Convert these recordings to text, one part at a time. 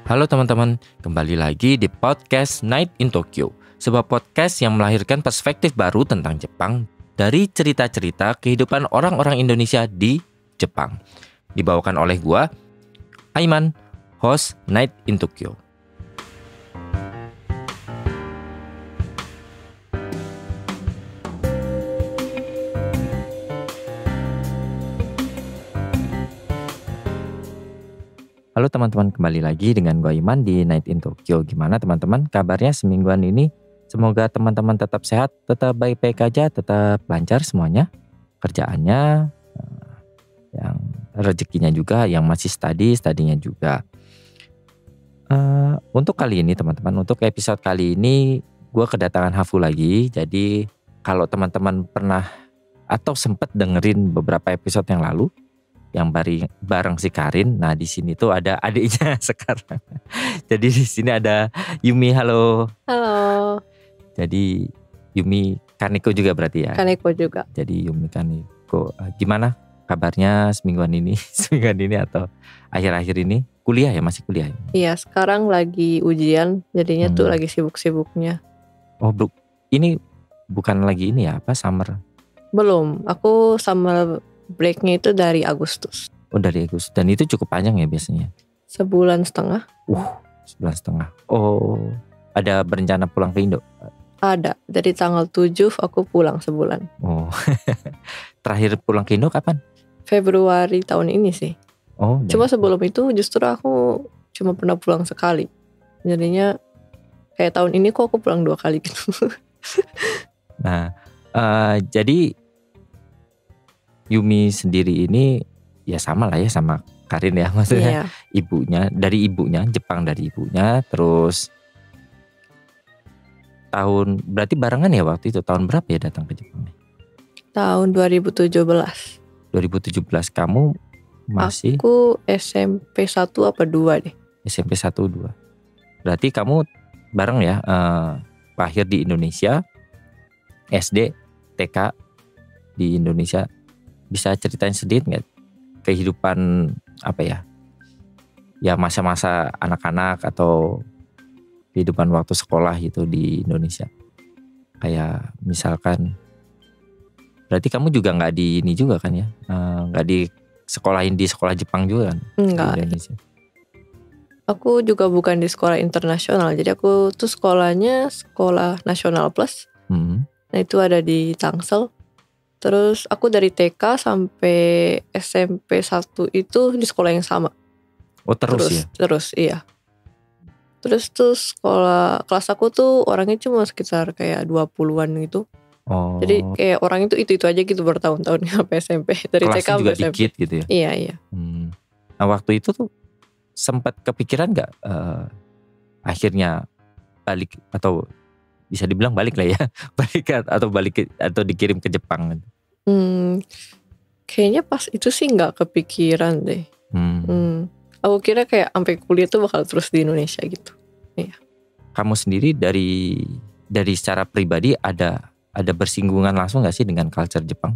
Halo teman-teman, kembali lagi di podcast Night in Tokyo, sebuah podcast yang melahirkan perspektif baru tentang Jepang dari cerita-cerita kehidupan orang-orang Indonesia di Jepang. Dibawakan oleh gua, Aiman, host Night in Tokyo. Halo teman-teman, kembali lagi dengan gue Iman di Night in Tokyo. Gimana teman-teman kabarnya semingguan ini? Semoga teman-teman tetap sehat, tetap baik-baik aja, tetap lancar semuanya. Kerjaannya, yang rezekinya juga, yang masih studinya juga. Untuk kali ini teman-teman, untuk episode kali ini gue kedatangan Hafu lagi. Jadi kalau teman-teman pernah atau sempat dengerin beberapa episode yang lalu, yang bareng si Karin. Nah, di sini tuh ada adiknya sekarang. Jadi di sini ada Yumi. Halo. Halo. Jadi Yumi Kaneko juga berarti ya? Kaneko juga. Jadi Yumi Kaneko. Gimana kabarnya semingguan ini? Semingguan ini atau akhir-akhir ini? Kuliah ya? Masih kuliah ya? Iya, sekarang lagi ujian. Jadinya tuh lagi sibuk-sibuknya. Oh, ini bukan lagi ini ya? Apa summer? Belum. Aku summer breaknya itu dari Agustus. Oh, dari Agustus. Dan itu cukup panjang ya biasanya? Sebulan setengah. Sebulan setengah. Oh, ada berencana pulang ke Indo? Ada. Dari tanggal 7 aku pulang sebulan. Oh, terakhir pulang ke Indo kapan? Februari tahun ini sih. Oh, cuma sebelum itu justru aku cuma pernah pulang sekali. Jadinya kayak tahun ini kok aku pulang 2 kali gitu. Nah, jadi Yumi sendiri ini ya sama lah ya sama Karin ya, maksudnya ibunya dari ibunya, Jepang dari ibunya, terus berarti barengan ya waktu itu, tahun berapa ya datang ke Jepang? Tahun 2017. 2017 kamu masih? Aku SMP 1 apa 2 deh. SMP 1, 2. Berarti kamu bareng ya, lahir di Indonesia, SD, TK di Indonesia. Bisa ceritain sedikit nggak kehidupan apa ya? Ya masa-masa anak-anak atau kehidupan waktu sekolah gitu di Indonesia. Kayak misalkan, berarti kamu juga nggak di ini juga kan ya? Nggak di sekolahin di sekolah Jepang juga kan? Enggak. Di Indonesia. Aku juga bukan di sekolah internasional. Jadi aku tuh sekolahnya sekolah nasional plus. Nah itu ada di Tangsel. Terus aku dari TK sampai SMP 1 itu di sekolah yang sama. Oh terus ya? Terus iya. Terus tuh sekolah kelas aku tuh orangnya cuma sekitar kayak 20-an gitu. Oh. Jadi kayak orang itu aja gitu bertahun-tahun sampai SMP. Dari kelasnya TK juga sampai SMP. Dikit gitu ya? Iya. Nah waktu itu tuh sempat kepikiran gak akhirnya balik, atau bisa dibilang balik lah ya, balik atau dikirim ke Jepang? Kayaknya pas itu sih nggak kepikiran deh. Aku kira kayak sampai kuliah tuh bakal terus di Indonesia gitu. Iya. Kamu sendiri dari secara pribadi ada bersinggungan langsung nggak sih dengan culture Jepang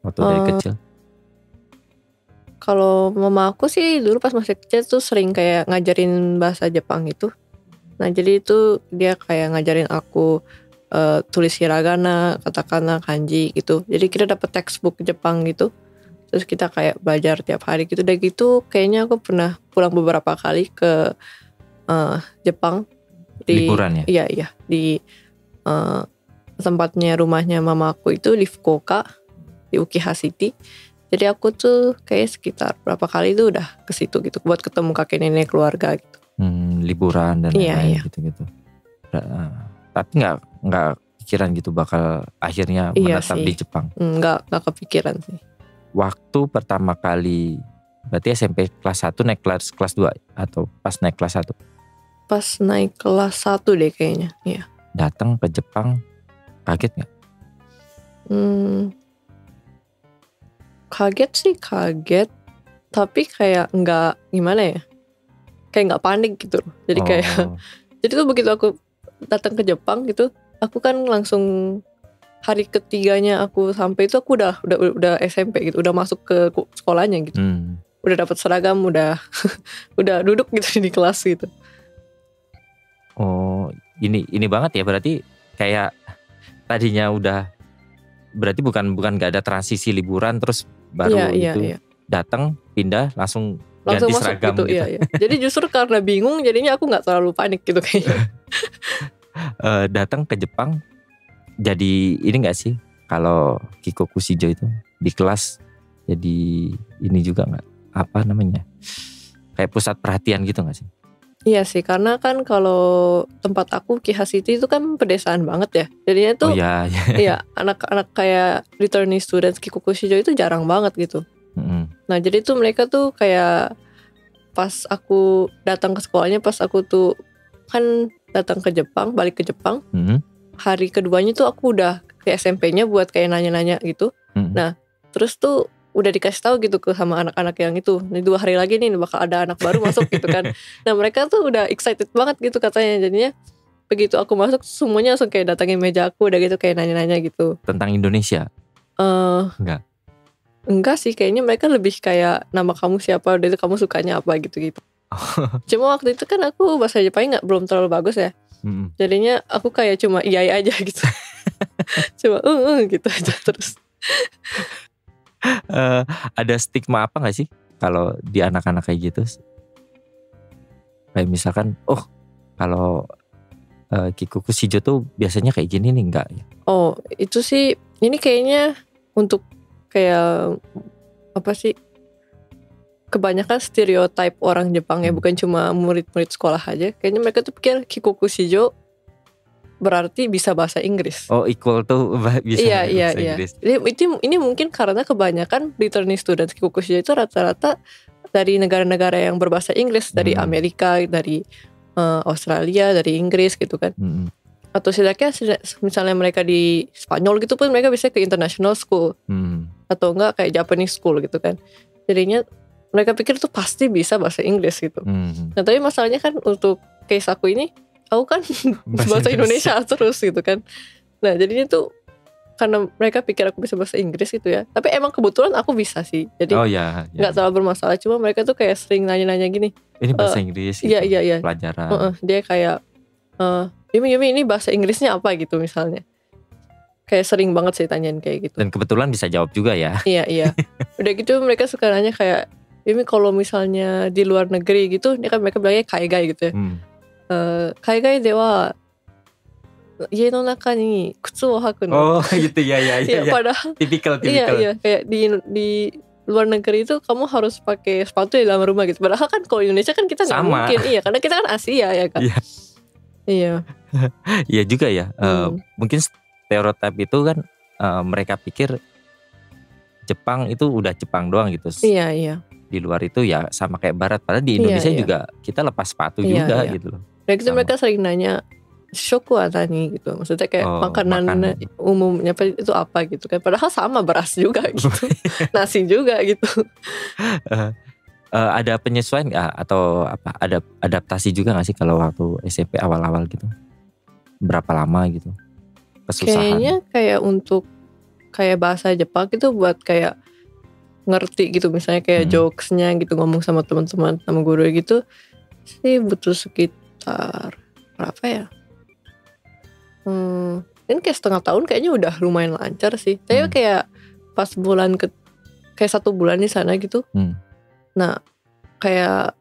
waktu dari kecil? Kalau mama aku sih dulu pas masih kecil tuh sering kayak ngajarin bahasa Jepang gitu. Nah jadi itu dia kayak ngajarin aku tulis hiragana, katakana, kanji gitu. Jadi kita dapet textbook Jepang gitu. Terus kita kayak belajar tiap hari gitu. Dan gitu kayaknya aku pernah pulang beberapa kali ke Jepang. Liburan ya? Iya. Di tempatnya rumahnya mama aku itu di Fukuoka, di Ukiha City. Jadi aku tuh kayak sekitar berapa kali tuh udah ke situ gitu buat ketemu kakek nenek keluarga gitu. Liburan dan lain-lain gitu. Tapi nggak pikiran gitu bakal akhirnya menetap di Jepang? Nggak kepikiran sih. Waktu pertama kali berarti SMP kelas 1 naik kelas 2 atau pas naik kelas 1? Pas naik kelas 1 deh kayaknya. Iya. Datang ke Jepang kaget gak? Kaget sih kaget. Tapi kayak nggak gimana ya, kayak nggak panik gitu. Jadi jadi tuh begitu aku datang ke Jepang gitu, aku kan langsung hari ketiganya aku sampai itu aku udah SMP gitu, udah masuk ke sekolahnya gitu. udah dapat seragam, udah udah duduk gitu di kelas gitu. Oh, ini banget ya, berarti kayak tadinya udah, berarti bukan gak ada transisi liburan terus baru Iya. datang pindah langsung Langsung ganti masuk seragam gitu, gitu. iya. Jadi justru karena bingung jadinya aku nggak terlalu panik gitu kayaknya. Datang ke Jepang jadi ini gak sih, kalau Kikoku Shijo itu di kelas jadi ini juga gak, apa namanya, kayak pusat perhatian gitu gak sih? Iya sih, karena kan kalau tempat aku Kiha City itu kan pedesaan banget ya. Jadinya tuh iya. iya, anak-anak kayak returning students Kikoku Shijo itu jarang banget gitu. Nah jadi tuh mereka tuh kayak pas aku datang ke sekolahnya, pas aku tuh kan datang ke Jepang, balik ke Jepang, hari keduanya tuh aku udah ke SMP-nya buat kayak nanya-nanya gitu. Nah terus tuh udah dikasih tahu gitu ke sama anak-anak yang itu, nih 2 hari lagi nih bakal ada anak baru masuk gitu kan. Nah mereka tuh udah excited banget gitu katanya. Jadinya begitu aku masuk semuanya langsung kayak datangin meja aku, udah gitu kayak nanya-nanya gitu. Tentang Indonesia? Enggak sih, kayaknya mereka lebih kayak nama kamu siapa, udah itu kamu sukanya apa gitu-gitu. Cuma waktu itu kan aku bahasa Jepangnya belum terlalu bagus ya. Jadinya aku kayak cuma iya aja gitu. Cuma gitu aja terus. Ada stigma apa gak sih kalau di anak-anak kayak gitu? Kayak misalkan, kalau Kikoku Shijo tuh biasanya kayak gini nih, enggak ya? Oh itu sih, ini kayaknya untuk kayak apa sih, kebanyakan stereotype orang Jepang ya, bukan cuma murid-murid sekolah aja. Kayaknya mereka tuh pikir Kikoku Shijo berarti bisa bahasa Inggris. Oh, equal tuh bisa bahasa Inggris. Jadi ini mungkin karena kebanyakan returning students Kikoku Shijo itu rata-rata dari negara-negara yang berbahasa Inggris, dari Amerika, dari Australia, dari Inggris gitu kan. Atau setidaknya misalnya mereka di Spanyol gitu pun mereka bisa ke international school. Atau enggak kayak Japanese school gitu kan. Jadinya mereka pikir tuh pasti bisa bahasa Inggris gitu. Nah tapi masalahnya kan untuk case aku ini, aku kan bahasa Indonesia terus gitu kan. Nah jadinya tuh karena mereka pikir aku bisa bahasa Inggris gitu ya. Tapi emang kebetulan aku bisa sih. Jadi gak terlalu bermasalah. Cuma mereka tuh kayak sering nanya-nanya gini, ini bahasa Inggris gitu, iya. pelajaran. Dia kayak Yumi ini bahasa Inggrisnya apa gitu misalnya. Kayak sering banget sih tanyain kayak gitu. Dan kebetulan bisa jawab juga ya. Iya. Udah gitu mereka suka nanya kayak, Yumi kalau misalnya di luar negeri gitu, ini kan mereka bilangnya kaigai gitu ya. Kaigai dewa ie no naka ni kutsu wo haku no. Oh gitu ya. Padahal tipikal. Iya kayak di luar negeri itu kamu harus pakai sepatu di dalam rumah gitu. Padahal kan kalau Indonesia kan kita nggak mungkin. Iya, karena kita kan Asia ya kan. Iya. Iya juga ya. Mungkin stereotip itu kan mereka pikir Jepang itu udah Jepang doang gitu. Iya. Di luar itu ya sama kayak Barat. Padahal di Indonesia juga kita lepas sepatu juga gitu loh. Dan gitu mereka sering nanya shoku wa nani gitu. Maksudnya kayak makanan umumnya itu apa gitu kan. Padahal sama beras juga gitu. Nasi juga gitu. Ada penyesuaian gak? Atau apa? Ada adaptasi juga gak sih kalau waktu SMP awal-awal gitu? Berapa lama gitu? Kesusahan? Kayaknya kayak untuk kayak bahasa Jepang itu buat kayak ngerti gitu, misalnya kayak jokesnya gitu, ngomong sama teman-teman sama guru gitu sih butuh sekitar berapa ya? Ini kayak setengah tahun kayaknya udah lumayan lancar sih. Tapi kayak pas kayak 1 bulan di sana gitu. Nah kayak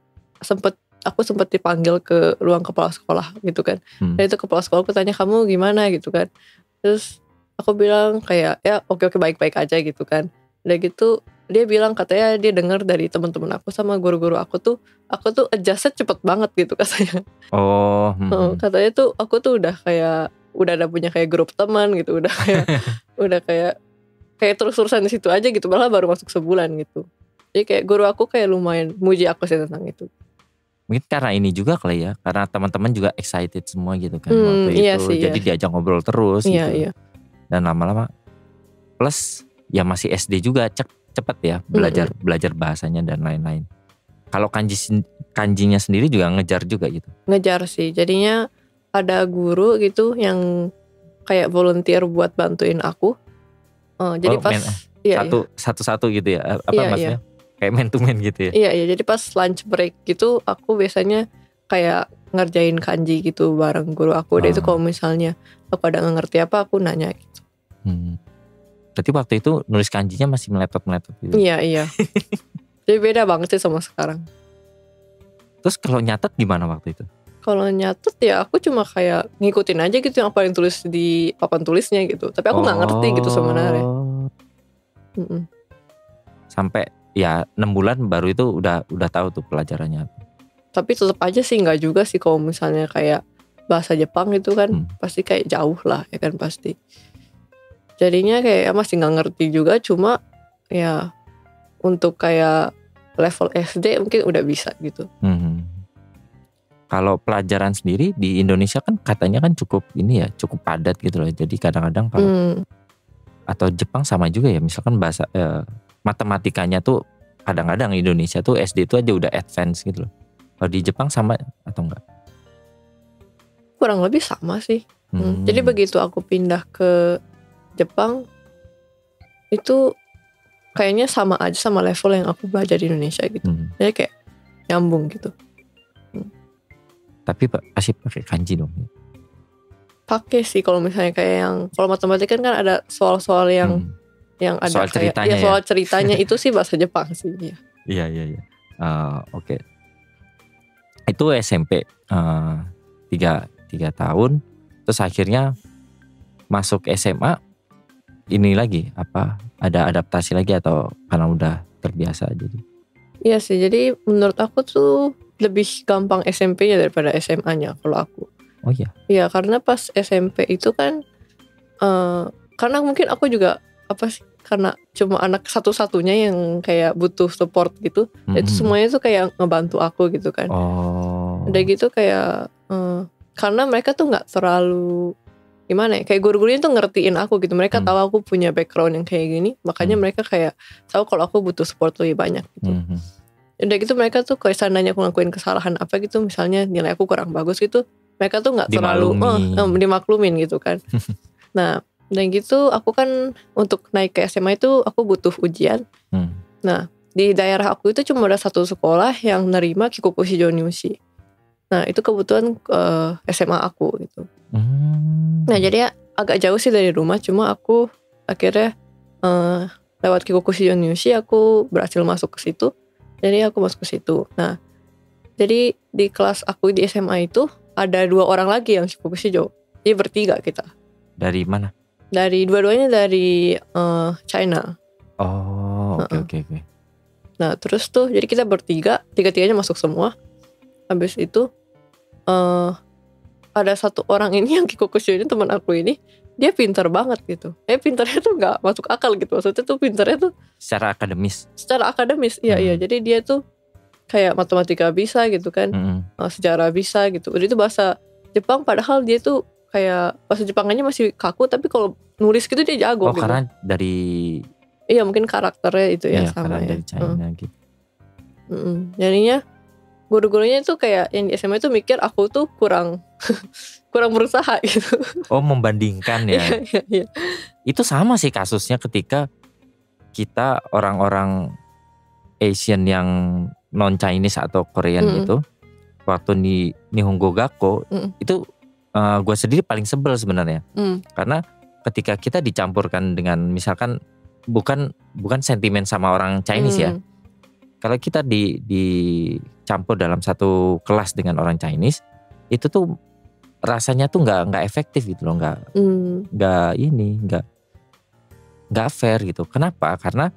aku sempet dipanggil ke ruang kepala sekolah gitu kan. Dan itu kepala sekolah aku tanya, kamu gimana gitu kan. Terus aku bilang kayak ya oke baik-baik aja gitu kan. Udah gitu dia bilang katanya dia dengar dari teman-teman aku sama guru-guru aku tuh adjust cepet banget gitu katanya. Katanya tuh aku tuh udah ada punya kayak grup teman gitu, udah kayak terus-terusan di situ aja gitu, malah baru masuk sebulan gitu. Jadi kayak guru aku kayak lumayan muji aku sih tentang itu. Mungkin karena ini juga kali ya, karena teman-teman juga excited semua gitu kan waktu iya itu. sih, jadi diajak ngobrol terus gitu. Iya. Dan lama-lama plus ya masih SD juga cepet ya belajar bahasanya dan lain-lain. Kalau kanjinya sendiri juga ngejar juga gitu. Ngejar sih. Jadinya ada guru gitu yang kayak volunteer buat bantuin aku. Jadi pas satu-satu gitu ya. Apa maksudnya? Kayak man to man gitu ya. Iya, jadi pas lunch break gitu aku biasanya kayak ngerjain kanji gitu bareng guru aku. Dan itu kalau misalnya aku ada nggak ngerti apa aku nanya gitu. Berarti waktu itu nulis kanjinya masih meletot-meletot gitu. Iya. Jadi beda banget sih sama sekarang. Terus kalau nyatet gimana waktu itu? Kalau nyatet ya aku cuma kayak ngikutin aja gitu yang apa yang tulis di papan tulisnya gitu. Tapi aku nggak ngerti gitu sebenarnya. Sampai ya 6 bulan baru itu udah tahu tuh pelajarannya. Tapi tetap aja sih nggak juga sih kalau misalnya kayak bahasa Jepang itu kan pasti kayak jauh lah ya kan pasti. Jadinya kayak masih nggak ngerti juga, cuma ya untuk kayak level SD mungkin udah bisa gitu. Kalau pelajaran sendiri di Indonesia kan katanya kan cukup padat gitu loh. Jadi kadang-kadang kalau atau Jepang sama juga ya, misalkan bahasa matematikanya tuh kadang-kadang Indonesia tuh SD itu aja udah advance gitu loh. Kalau di Jepang sama atau enggak? Kurang lebih sama sih. Jadi begitu aku pindah ke Jepang itu kayaknya sama aja sama level yang aku belajar di Indonesia gitu. Jadi kayak nyambung gitu. Tapi pasti pakai kanji dong. Pakai sih kalau misalnya kayak yang kalau matematika kan ada soal-soal yang ada soal kayak ceritanya soal ceritanya itu sih bahasa Jepang sih. Iya. Oke. Itu SMP 3 tahun, terus akhirnya masuk SMA ini lagi ada adaptasi lagi atau karena udah terbiasa jadi? Iya sih, jadi menurut aku tuh lebih gampang SMP-nya daripada SMA-nya kalau aku. Oh iya? Iya, karena pas SMP itu kan karena mungkin aku juga karena cuma anak satu-satunya yang kayak butuh support gitu. Itu semuanya tuh kayak ngebantu aku gitu kan. Udah gitu kayak karena mereka tuh nggak terlalu gimana ya, kayak guru-gurunya tuh ngertiin aku gitu. Mereka tahu aku punya background yang kayak gini, makanya mereka kayak tahu kalau aku butuh support lebih banyak gitu. Udah gitu mereka tuh kalau seandainya aku ngelakuin kesalahan apa gitu, misalnya nilai aku kurang bagus gitu, mereka tuh nggak terlalu dimaklumin gitu kan. Nah, dan gitu aku kan untuk naik ke SMA itu aku butuh ujian. Nah, di daerah aku itu cuma ada satu sekolah yang nerima Kikokushi Jonyushi. Nah, itu kebetulan SMA aku gitu. Nah, jadi ya agak jauh sih dari rumah, cuma aku akhirnya lewat Kikokushi Jonyushi aku berhasil masuk ke situ. Jadi aku masuk ke situ. Nah, jadi di kelas aku di SMA itu ada 2 orang lagi yang Kikokushi Jo. Jadi bertiga kita. Dari mana? Dari dua-duanya dari China. Oh, oke. Nah, terus tuh jadi kita bertiga, tiga-tiganya masuk semua. Habis itu ada satu orang ini yang Kikokushi ini teman aku ini, dia pintar banget gitu. Pintarnya tuh nggak masuk akal gitu. Maksudnya tuh pintarnya tuh secara akademis. Iya. Jadi dia tuh kayak matematika bisa gitu kan, sejarah bisa gitu. Udah itu bahasa Jepang, padahal dia tuh kayak bahasa Jepangannya masih kaku, tapi kalau nulis gitu dia jago. Oh, gitu. Karena dari mungkin karakternya itu ya sama ya. Dari China gitu. Jadinya guru-gurunya itu kayak yang di SMA itu mikir aku tuh kurang berusaha gitu. Oh, membandingkan ya. Iya. Itu sama sih kasusnya ketika kita orang-orang Asian yang non Chinese atau Korean gitu, waktu di Nihongo Gakko itu gue sendiri paling sebel sebenarnya. Karena ketika kita dicampurkan dengan misalkan bukan sentimen sama orang Chinese ya. Kalau kita dicampur dalam satu kelas dengan orang Chinese, itu tuh rasanya tuh nggak efektif gitu loh, nggak fair gitu. Kenapa? Karena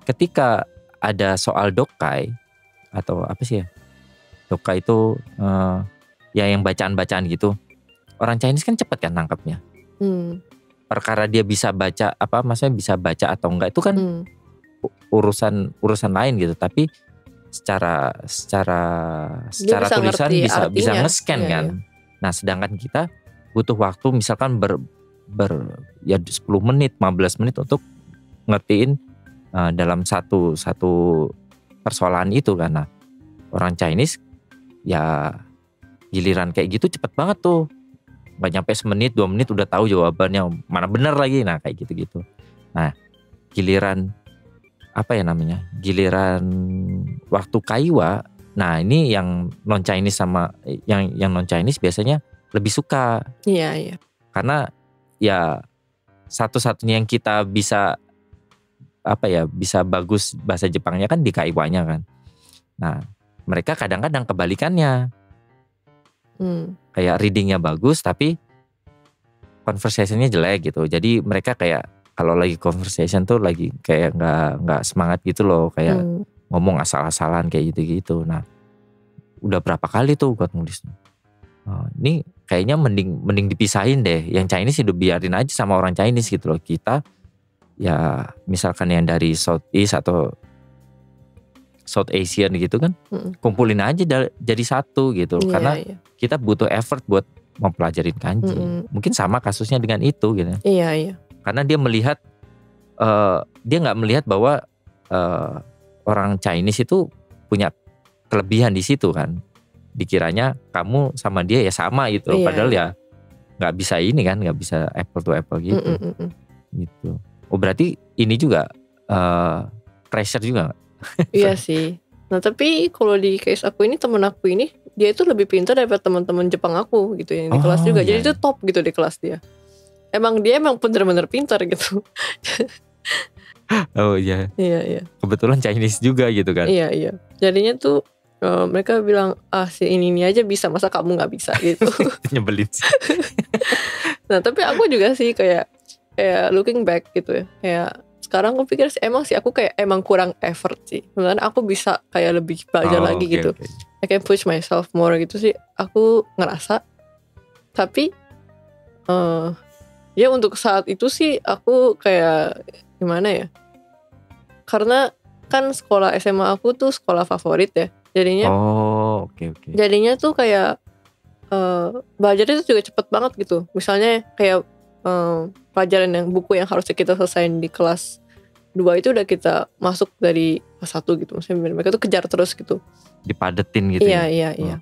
ketika ada soal dokai atau apa sih ya, dokai itu ya yang bacaan-bacaan gitu, orang Chinese kan cepet kan nangkapnya. Perkara dia bisa baca maksudnya bisa baca atau enggak itu kan urusan lain gitu, tapi secara tulisan bisa nge-scan kan. Iya. Nah, sedangkan kita butuh waktu misalkan ya 10 menit, 15 menit untuk ngertiin dalam satu persoalan itu kan. Nah, orang Chinese ya giliran kayak gitu cepet banget tuh. Gak nyampe semenit 2 menit udah tahu jawabannya, mana bener lagi. Nah, kayak gitu-gitu. Nah, giliran apa ya namanya, giliran waktu kaiwa, nah ini yang non Chinese sama yang non Chinese biasanya lebih suka. Iya. Karena ya satu-satunya yang kita bisa apa ya, bisa bagus bahasa Jepangnya kan di kaiwanya kan. Nah mereka kadang-kadang kebalikannya, kayak readingnya bagus tapi conversationnya jelek gitu. Jadi mereka kayak kalau lagi conversation tuh lagi kayak nggak semangat gitu loh, kayak ngomong asal-asalan kayak gitu-gitu. Nah udah berapa kali tuh gue nulis. Ini kayaknya mending dipisahin deh. Yang Chinese hidup biarin aja sama orang Chinese gitu loh. Kita ya misalkan yang dari Southeast atau South Asian gitu kan, kumpulin aja jadi satu gitu. Karena kita butuh effort buat mempelajarin kanji. Mungkin sama kasusnya dengan itu gitu. Iya. Karena dia melihat dia nggak melihat bahwa orang Chinese itu punya kelebihan di situ kan. Dikiranya kamu sama dia ya sama gitu. Padahal ya nggak bisa ini kan, nggak bisa apple to apple gitu. Gitu. Oh berarti ini juga pressure juga nggak? Iya sih. Nah tapi kalau di case aku ini, temen aku ini dia itu lebih pintar daripada teman-teman Jepang aku gitu yang di kelas juga. Jadi itu top gitu di kelas dia. Dia emang bener-bener pintar gitu. Oh iya. Iya. Kebetulan Chinese juga gitu kan. Iya. Jadinya tuh mereka bilang si ini aja bisa, masa kamu nggak bisa gitu. Nyebelin sih. Nah tapi aku juga sih kayak looking back gitu ya. Kayak sekarang aku pikir sih emang sih aku kayak emang kurang effort sih. Sebenarnya aku bisa kayak lebih belajar lagi gitu. I can push myself more gitu sih. Aku ngerasa. Tapi ya untuk saat itu sih aku kayak gimana ya, karena kan sekolah SMA aku tuh sekolah favorit ya, jadinya oke. Jadinya tuh kayak belajarnya tuh juga cepet banget gitu. Misalnya kayak pelajaran yang buku yang harusnya kita selesaiin di kelas 2 itu udah kita masuk dari kelas 1 gitu. Maksudnya mereka tuh kejar terus gitu, dipadetin gitu. Iya.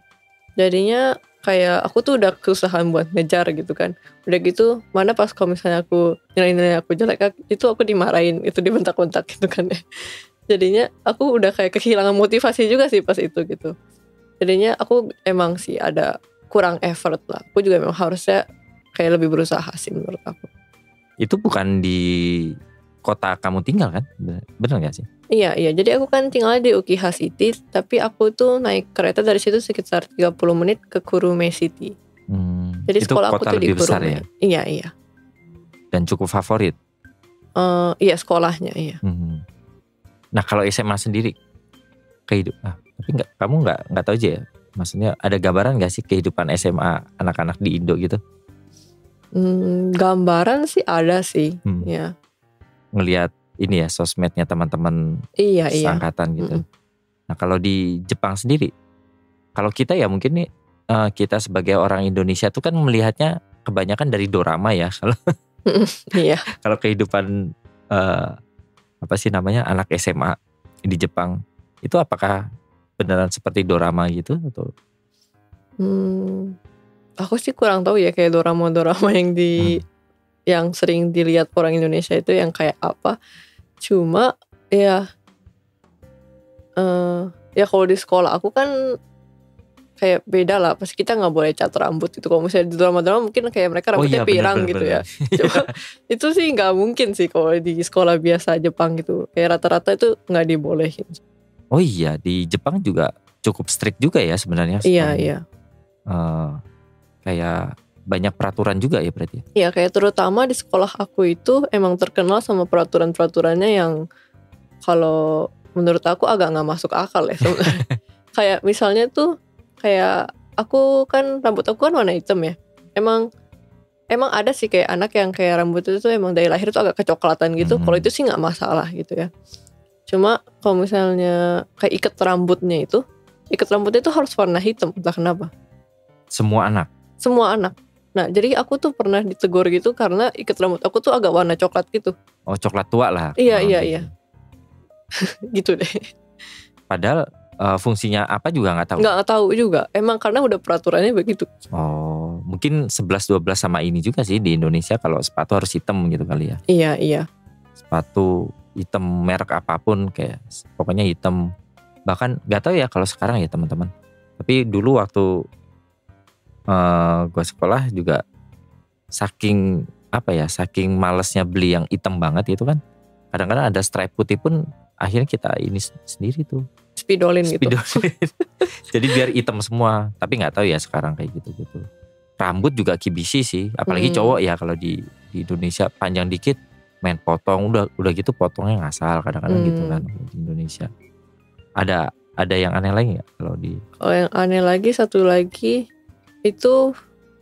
Jadinya kayak aku tuh udah kesusahan buat ngejar gitu kan. Udah gitu mana pas kalau misalnya aku nilai aku jelek itu aku dimarahin, itu dibentak-bentak gitu kan ya. Jadinya aku udah kayak kehilangan motivasi juga sih pas itu gitu. Jadinya aku emang sih ada kurang effort lah. Aku juga memang harusnya kayak lebih berusaha sih menurut aku. Itu bukan di kota kamu tinggal kan? Bener gak sih? Iya. Jadi aku kan tinggal di Ukiha City, tapi aku tuh naik kereta dari situ sekitar 30 menit ke Kurume City. Jadi itu sekolah aku tuh di besar Kurume. Ya? Iya. Dan cukup favorit? Iya sekolahnya, iya. Nah kalau SMA sendiri kehidupan, tapi kamu nggak tahu aja ya? Maksudnya ada gambaran gak sih kehidupan SMA anak-anak di Indo gitu? Gambaran sih ada sih, ya. Ngelihat ini ya sosmednya teman-teman seangkatan gitu. Nah kalau di Jepang sendiri, kalau kita ya mungkin nih kita sebagai orang Indonesia tuh kan melihatnya kebanyakan dari dorama ya. Kalau kalau kehidupan apa sih namanya anak SMA di Jepang itu apakah beneran seperti dorama gitu atau? Aku sih kurang tahu ya kayak dorama-dorama yang yang sering dilihat orang Indonesia itu yang kayak apa. Cuma ya kalau di sekolah aku kan kayak beda lah. Pasti kita nggak boleh cat rambut gitu. Kalau misalnya di drama-drama mungkin kayak mereka rambutnya pirang gitu ya. Cuma itu sih nggak mungkin sih kalau di sekolah biasa Jepang gitu. Kayak rata-rata itu nggak dibolehin. Oh iya, di Jepang juga cukup strict juga ya sebenarnya. Iya. Kayak banyak peraturan juga ya berarti. Iya, kayak terutama di sekolah aku itu emang terkenal sama peraturan-peraturannya yang kalau menurut aku agak nggak masuk akal ya sebenarnya. Kayak misalnya tuh kayak aku kan rambut aku kan warna hitam ya. Emang ada sih kayak anak yang kayak rambut itu tuh emang dari lahir tuh agak kecoklatan gitu. Kalau itu sih nggak masalah gitu ya. Cuma kalau misalnya kayak ikat rambutnya itu harus warna hitam, entah kenapa. Semua anak. Nah jadi aku tuh pernah ditegur gitu karena ikat rambut aku tuh agak warna coklat gitu. Oh coklat tua lah. Iya. Gitu deh. Padahal fungsinya apa juga gak tahu. Gak tahu juga. Emang karena udah peraturannya begitu. Oh mungkin 11-12 sama ini juga sih di Indonesia kalau sepatu harus hitam gitu kali ya. Iya. Sepatu hitam merek apapun, kayak pokoknya hitam. Bahkan nggak tahu ya kalau sekarang ya teman-teman. Tapi dulu waktu gue sekolah juga saking saking malesnya beli yang hitam banget itu kan. Kadang-kadang ada stripe putih pun akhirnya kita ini sendiri tuh. Spidolin gitu. Jadi biar hitam semua. Tapi nggak tahu ya sekarang kayak gitu-gitu. Rambut juga kibisi sih, apalagi cowok ya kalau di Indonesia panjang dikit main potong, udah gitu potongnya ngasal kadang-kadang gitu kan di Indonesia. Ada yang aneh lagi nggak kalau di? Oh, yang aneh lagi satu lagi itu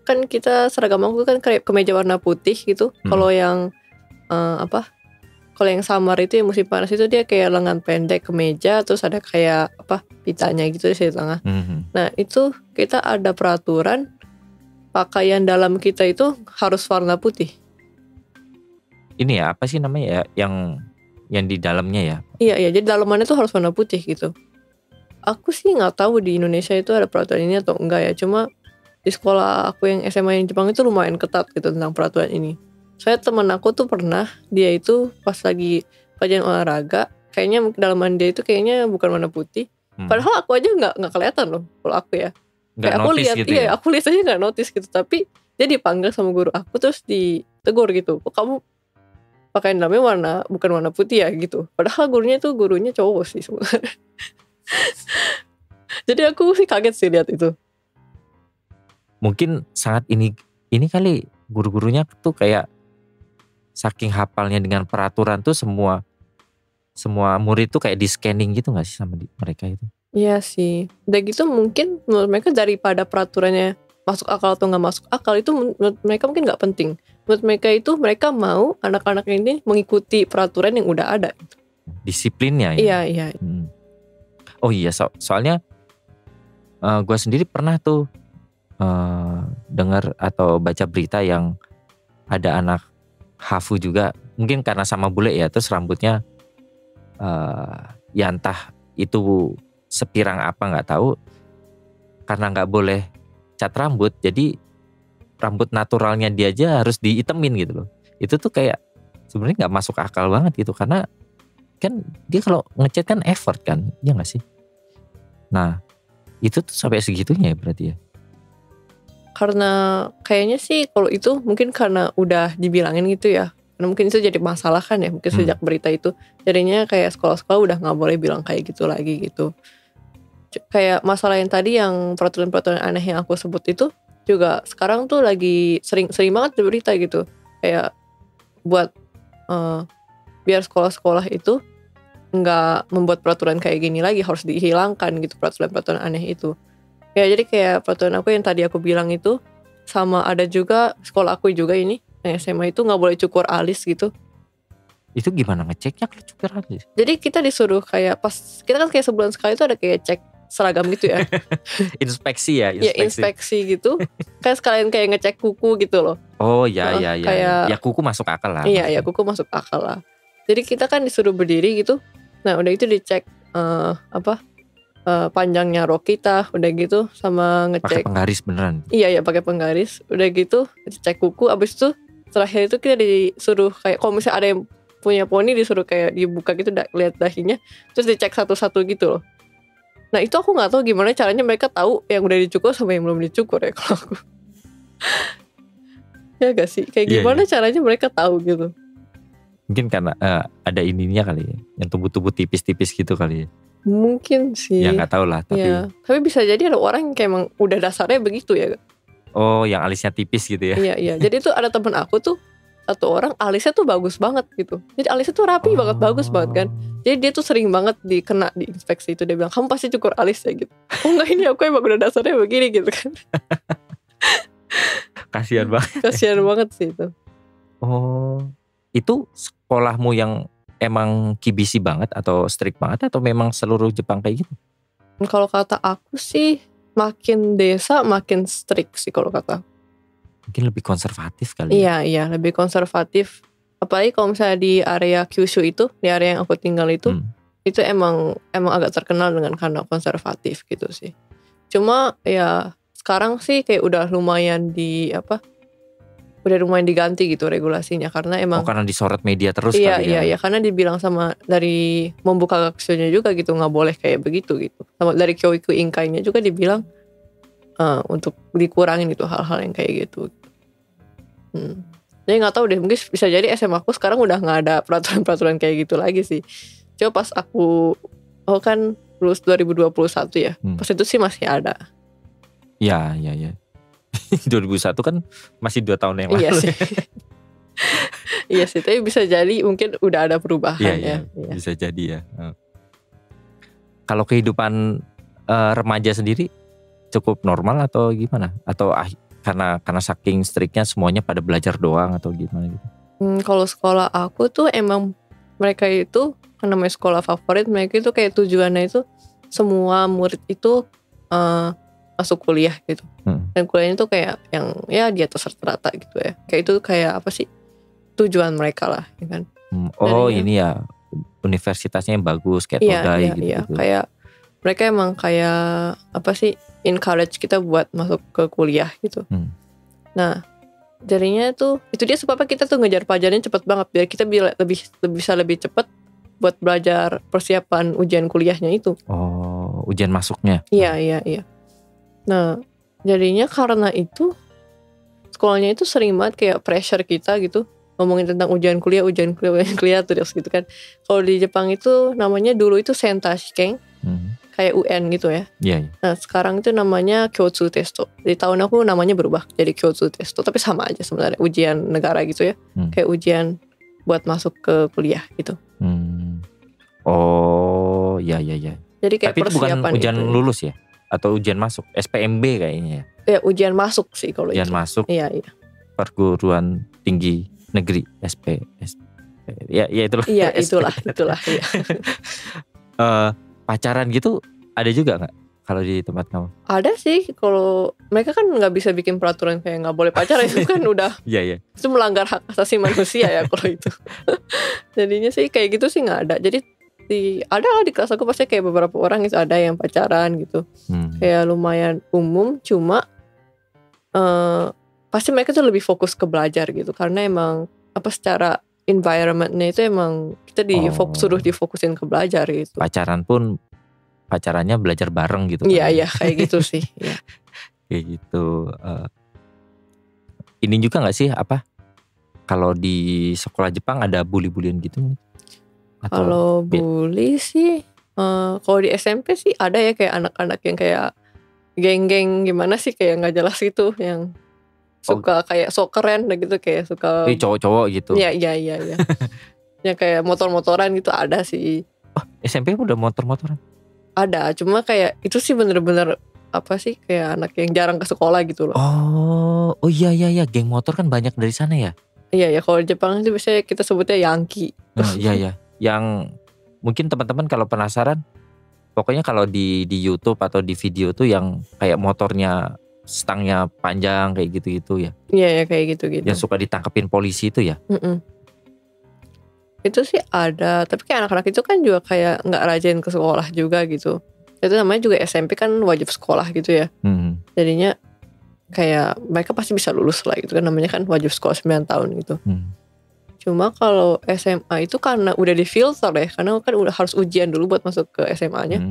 kan kita seragam aku kan kayak kemeja warna putih gitu. Kalau yang kalau yang samar itu yang musim panas itu dia kayak lengan pendek kemeja, terus ada kayak pitanya gitu di tengah. Nah itu kita ada peraturan pakaian dalam kita itu harus warna putih. Ini ya apa sih namanya ya yang di dalamnya ya? Iya, jadi dalamannya tuh harus warna putih gitu. Aku sih nggak tahu di Indonesia itu ada peraturan ini atau enggak ya. Cuma di sekolah aku yang SMA yang Jepang itu lumayan ketat gitu tentang peraturan ini. Saya teman aku tuh pernah, dia itu pas lagi pelajaran olahraga, kayaknya dalaman dia itu kayaknya bukan warna putih. Padahal aku aja nggak kelihatan loh kalau aku ya. Nggak aku lihat gitu ya? Aku lihat aja nggak notice gitu. Tapi dia dipanggil sama guru aku terus ditegur gitu. Kok kamu pakaian dalamnya bukan warna putih ya gitu. Padahal gurunya cowok sih sebenarnya. Jadi aku sih kaget sih lihat itu. Mungkin sangat ini kali guru-gurunya tuh kayak saking hafalnya dengan peraturan tuh semua murid tuh kayak di scanning gitu nggak sih sama mereka itu? Iya sih. Udah gitu mungkin menurut mereka daripada peraturannya masuk akal atau nggak masuk akal itu menurut mereka mungkin nggak penting. Menurut mereka itu mereka mau anak-anak ini mengikuti peraturan yang udah ada. Disiplinnya ya. Iya. Oh iya soalnya gue sendiri pernah tuh dengar atau baca berita yang ada anak hafu juga, mungkin karena sama bule ya, terus rambutnya ya entah itu sepirang apa nggak tahu, karena nggak boleh cat rambut, jadi rambut naturalnya dia aja harus diitemin gitu loh. Itu tuh kayak sebenarnya nggak masuk akal banget gitu, karena kan dia kalau ngecat kan effort kan, ya nggak sih? Nah itu tuh sampai segitunya ya berarti ya? Karena kayaknya sih kalau itu mungkin karena udah dibilangin gitu ya. Karena mungkin itu jadi masalah kan ya, mungkin sejak berita itu. Jadinya kayak sekolah-sekolah udah gak boleh bilang kayak gitu lagi gitu. Kayak masalah yang tadi yang peraturan-peraturan aneh yang aku sebut itu juga sekarang tuh lagi sering banget di berita gitu. Kayak buat biar sekolah-sekolah itu gak membuat peraturan kayak gini lagi, harus dihilangkan gitu peraturan-peraturan aneh itu. Ya jadi kayak peraturan aku yang tadi aku bilang itu, sama ada juga sekolah aku juga ini yang SMA itu gak boleh cukur alis gitu. Itu gimana ngeceknya kalau cukur alis? Jadi kita disuruh kayak pas kita kan kayak sebulan sekali itu ada kayak cek seragam gitu ya. Inspeksi ya? Ya inspeksi gitu. Kan sekalian kayak ngecek kuku gitu loh. Oh ya. Kayak, ya kuku masuk akal lah. Iya ya kuku masuk akal lah. Jadi kita kan disuruh berdiri gitu. Nah udah itu dicek panjangnya rok kita, udah gitu sama ngecek. Pakai penggaris beneran? Iya pakai penggaris. Udah gitu cek kuku. Abis itu terakhir itu kita disuruh kayak kalau misalnya ada yang punya poni disuruh kayak dibuka gitu lihat dahinya, terus dicek satu-satu gitu loh. Nah itu aku nggak tahu gimana caranya mereka tahu yang udah dicukur sama yang belum dicukur ya kalau aku. Ya gak sih? Kayak gimana caranya mereka tahu gitu? Mungkin karena ada ininya kali ya, yang tubuh-tubuh tipis-tipis gitu kali ya. Mungkin sih. Ya nggak tahu lah tapi. Ya, tapi bisa jadi ada orang yang kayak emang udah dasarnya begitu ya. Oh yang alisnya tipis gitu ya. Iya. Jadi tuh ada temen aku tuh satu orang alisnya tuh bagus banget gitu. Jadi alisnya tuh rapi banget, bagus banget kan. Jadi dia tuh sering banget dikena di inspeksi itu. Dia bilang kamu pasti cukur alis ya gitu. Oh enggak, ini aku emang udah dasarnya begini gitu kan. Kasian banget. Kasian banget sih itu. Oh itu sekolahmu yang emang kibisi banget atau strict banget atau memang seluruh Jepang kayak gitu? Kalau kata aku sih makin desa makin strict sih kalau kata. Mungkin lebih konservatif kali ya? Iya lebih konservatif. Apalagi kalau misalnya di area Kyushu itu, di area yang aku tinggal itu emang agak terkenal dengan karena konservatif gitu sih. Cuma ya sekarang sih kayak udah lumayan udah lumayan diganti gitu regulasinya karena emang karena disorot media terus iya kali ya. iya karena dibilang sama dari membuka Gakushonya juga gitu nggak boleh kayak begitu gitu. Sama dari Kyoiku Inkainya juga dibilang untuk dikurangin gitu hal-hal yang kayak gitu. Jadi nggak tahu deh, mungkin bisa jadi SMA aku sekarang udah nggak ada peraturan-peraturan kayak gitu lagi sih. Coba pas aku kan lulus 2021 ya, pas itu sih masih ada. Ya. 2001 kan masih 2 tahun yang lalu. Iya sih. Iya sih, tapi bisa jadi mungkin udah ada perubahan ya. Bisa jadi ya. Kalau kehidupan remaja sendiri cukup normal atau gimana? Atau karena saking striknya semuanya pada belajar doang atau gimana gitu? Kalau sekolah aku tuh emang mereka itu kan namanya sekolah favorit, mereka itu kayak tujuannya itu semua murid itu masuk kuliah gitu. Dan kuliahnya tuh kayak yang ya di atas rata-rata gitu ya. Kayak itu kayak apa sih tujuan mereka lah ya kan. Ini ya universitasnya yang bagus kayak Todai gitu. Iya, kayak mereka emang kayak apa sih encourage kita buat masuk ke kuliah gitu. Nah, jadinya itu dia sebabnya kita tuh ngejar pelajarannya cepet banget biar kita bisa lebih cepet buat belajar persiapan ujian kuliahnya itu. Ujian masuknya. Iya. Nah, jadinya karena itu sekolahnya itu sering banget kayak pressure kita gitu ngomongin tentang ujian kuliah terus gitu kan. Kalau di Jepang itu namanya dulu itu Sentashken, kayak UN gitu ya. Iya. Nah sekarang itu namanya Kyotsu Testo. Di tahun aku namanya berubah jadi Kyotsu Testo, tapi sama aja sebenarnya ujian negara gitu ya. Kayak ujian buat masuk ke kuliah gitu. Iya. Jadi kayak tapi itu bukan ujian itu. Lulus ya? Atau ujian masuk? SPMB kayaknya ya? Ya ujian masuk sih kalau ujian itu. Masuk. Iya. Perguruan tinggi negeri SP. Ya itulah. Iya itulah. Iya. Pacaran gitu ada juga nggak kalau di tempat kamu? Ada sih, kalau mereka kan nggak bisa bikin peraturan kayak nggak boleh pacaran itu kan udah. Iya. Itu melanggar hak asasi manusia ya kalau itu. Jadinya sih kayak gitu sih nggak ada. Jadi ada lah di kelas aku pasti kayak beberapa orang itu ada yang pacaran gitu. Kayak lumayan umum, cuma pasti mereka tuh lebih fokus ke belajar gitu karena emang secara environmentnya itu emang kita suruh difokusin ke belajar gitu. Pacarannya belajar bareng gitu. Iya kayak gitu sih. Ya. Kayak gitu. Ini juga nggak sih kalau di sekolah Jepang ada bully-bullyan gitu? Kalau bully sih, kalau di SMP sih ada ya kayak anak-anak yang kayak geng-geng gimana sih kayak nggak jelas gitu yang suka kayak sok keren gitu kayak suka. Cowok-cowok gitu. Iya. Yang kayak motor-motoran gitu ada sih. SMP udah motor-motoran? Ada, cuma kayak itu sih bener-bener kayak anak yang jarang ke sekolah gitu loh. Iya, geng motor kan banyak dari sana ya. Iya, kalau di Jepang itu biasanya kita sebutnya Yankee. Iya. Yang mungkin teman-teman kalau penasaran, pokoknya kalau di YouTube atau di video tuh yang kayak motornya stangnya panjang kayak gitu-gitu ya. Iya kayak gitu-gitu. Yang suka ditangkepin polisi itu ya. Itu sih ada, tapi kayak anak-anak itu kan juga kayak nggak rajin ke sekolah juga gitu. Itu namanya juga SMP kan wajib sekolah gitu ya. Jadinya kayak mereka pasti bisa lulus lah gitu kan, namanya kan wajib sekolah 9 tahun gitu. Cuma kalau SMA itu karena udah difilter ya, karena kan udah harus ujian dulu buat masuk ke SMA-nya.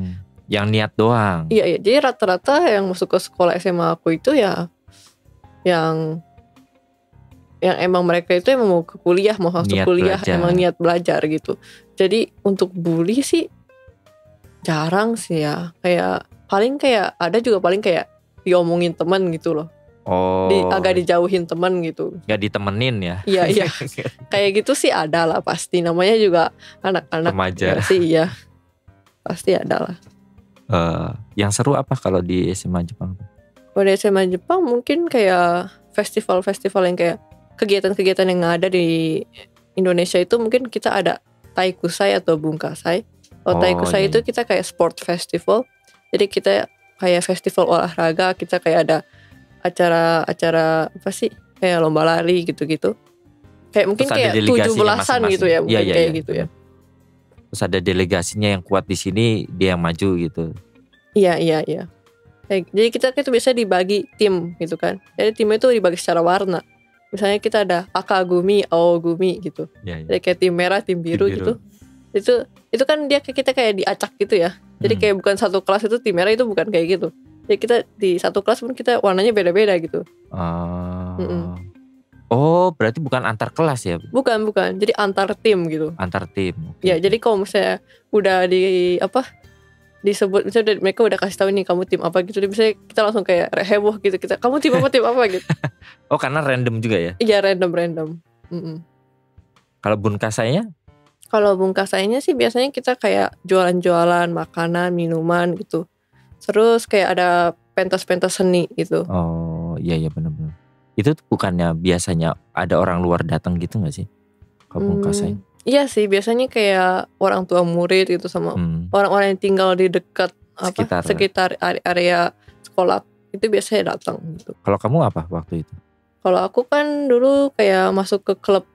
Yang niat doang. Iya, jadi rata-rata yang masuk ke sekolah SMA aku itu ya yang emang mereka itu emang mau ke kuliah, mau masuk kuliah, emang niat belajar gitu. Jadi untuk bully sih jarang sih ya. Kayak paling kayak ada juga paling kayak diomongin teman gitu loh. Agak dijauhin teman gitu. Gak ditemenin ya. Iya. Kayak gitu sih ada lah pasti. Namanya juga anak-anak remaja sih, iya. Pasti ada lah. Yang seru apa kalau di SMA Jepang? Kalau di SMA Jepang mungkin kayak festival-festival yang kayak kegiatan-kegiatan yang ada di Indonesia itu mungkin kita ada Taikusai atau Bungkasai. Kalau Taikusai itu kita kayak sport festival. Jadi kita kayak festival olahraga, kita kayak ada acara kayak lomba lari gitu-gitu. Kayak mungkin kayak 17-an gitu ya, mungkin kayak gitu ya. Terus ada delegasinya yang kuat di sini, dia yang maju gitu. Iya. Jadi kita itu biasanya dibagi tim gitu kan. Jadi timnya itu dibagi secara warna. misalnya kita ada Akagumi, Aogumi gitu. Ya, ya. Jadi kayak tim merah, tim biru gitu. Itu kan dia kita kayak diacak gitu ya. Jadi kayak bukan satu kelas itu tim merah itu bukan kayak gitu. Jadi kita di satu kelas pun kita warnanya beda-beda gitu. Oh, berarti bukan antar kelas ya? Bukan. Jadi antar tim gitu. Antar tim. Ya, jadi kalau misalnya udah disebut, misalnya mereka udah kasih tahu nih kamu tim apa gitu, misalnya kita langsung kayak heboh gitu, kita kamu tim apa gitu. Oh, karena random juga ya? Iya, random. Kalau bunkasanya? Kalau bungkasanya sih biasanya kita kayak jualan-jualan makanan, minuman gitu. Terus kayak ada pentas-pentas seni gitu. Oh iya benar-benar. Itu bukannya biasanya ada orang luar datang gitu gak sih? Ke bungkasanya? Iya sih, biasanya kayak orang tua murid gitu sama orang-orang yang tinggal di dekat sekitar area sekolah itu biasanya datang gitu. Kalau kamu apa waktu itu? Kalau aku kan dulu kayak masuk ke klub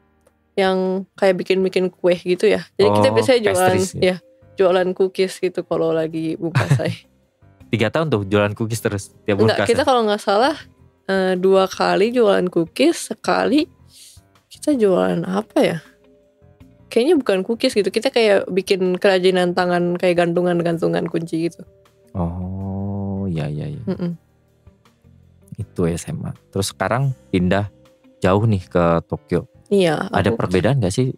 yang kayak bikin kue gitu ya. Jadi kita biasanya jualan cookies gitu kalau lagi bungkasai. 3 tahun tuh jualan cookies terus tiap bungkasai? Enggak, kita kalau gak salah 2 kali jualan cookies, sekali kita jualan apa ya? Kayaknya bukan cookies gitu, kita kayak bikin kerajinan tangan kayak gantungan kunci gitu. Oh iya. Itu SMA. Terus sekarang pindah jauh nih ke Tokyo. Iya. Ada perbedaan gak sih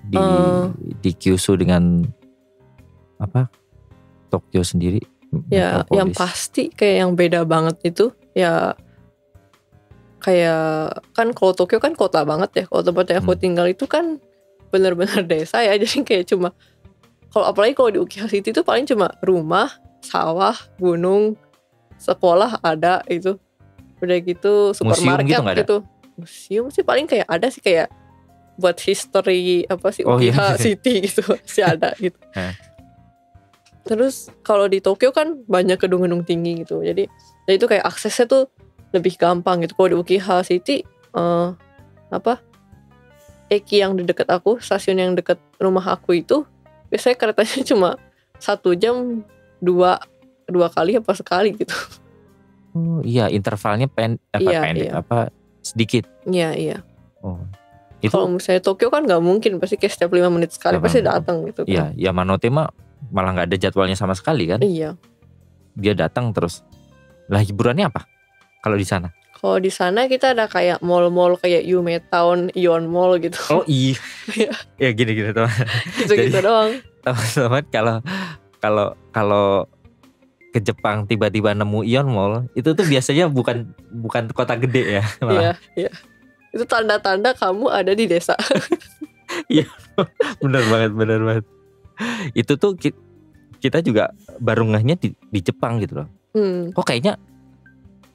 di Kyushu dengan Tokyo sendiri? Ya, Metropolis. yang pasti kayak yang beda banget itu ya kayak kan kalau Tokyo kan kota banget ya. Kalau tempat yang aku tinggal itu kan benar-benar desa ya. Jadi kayak cuma apalagi kalau di Ukiha City itu paling cuma rumah, sawah, gunung, sekolah ada itu. Udah gitu supermarket gitu. Museum sih paling kayak ada sih kayak buat history Ukiha City gitu sih ada gitu. Terus kalau di Tokyo kan banyak gedung-gedung tinggi gitu. Jadi itu kayak aksesnya tuh lebih gampang gitu. Kalau di Ukiha City Eki yang di dekat aku, stasiun yang dekat rumah aku itu biasanya keretanya cuma 1 jam 2 kali apa sekali gitu. Oh iya, intervalnya pendek sedikit. Iya. Oh. Kalau misalnya Tokyo kan nggak mungkin, pasti kayak setiap 5 menit sekali pasti datang gitu. Iya, Yamanote mah malah nggak ada jadwalnya sama sekali kan? Iya. Dia datang terus. Lah hiburannya apa? Kalau di sana? Kalau di sana kita ada kayak mall-mall kayak Yume Town, Ion Mall gitu. Oh iya. Ya gini teman. Gitu doang. Teman-teman kalau ke Jepang tiba-tiba nemu Ion Mall, itu tuh biasanya bukan kota gede ya. Iya. Itu tanda-tanda kamu ada di desa. Iya. Benar banget. Itu tuh kita juga baru ngehnya di Jepang gitu loh. Kok kayaknya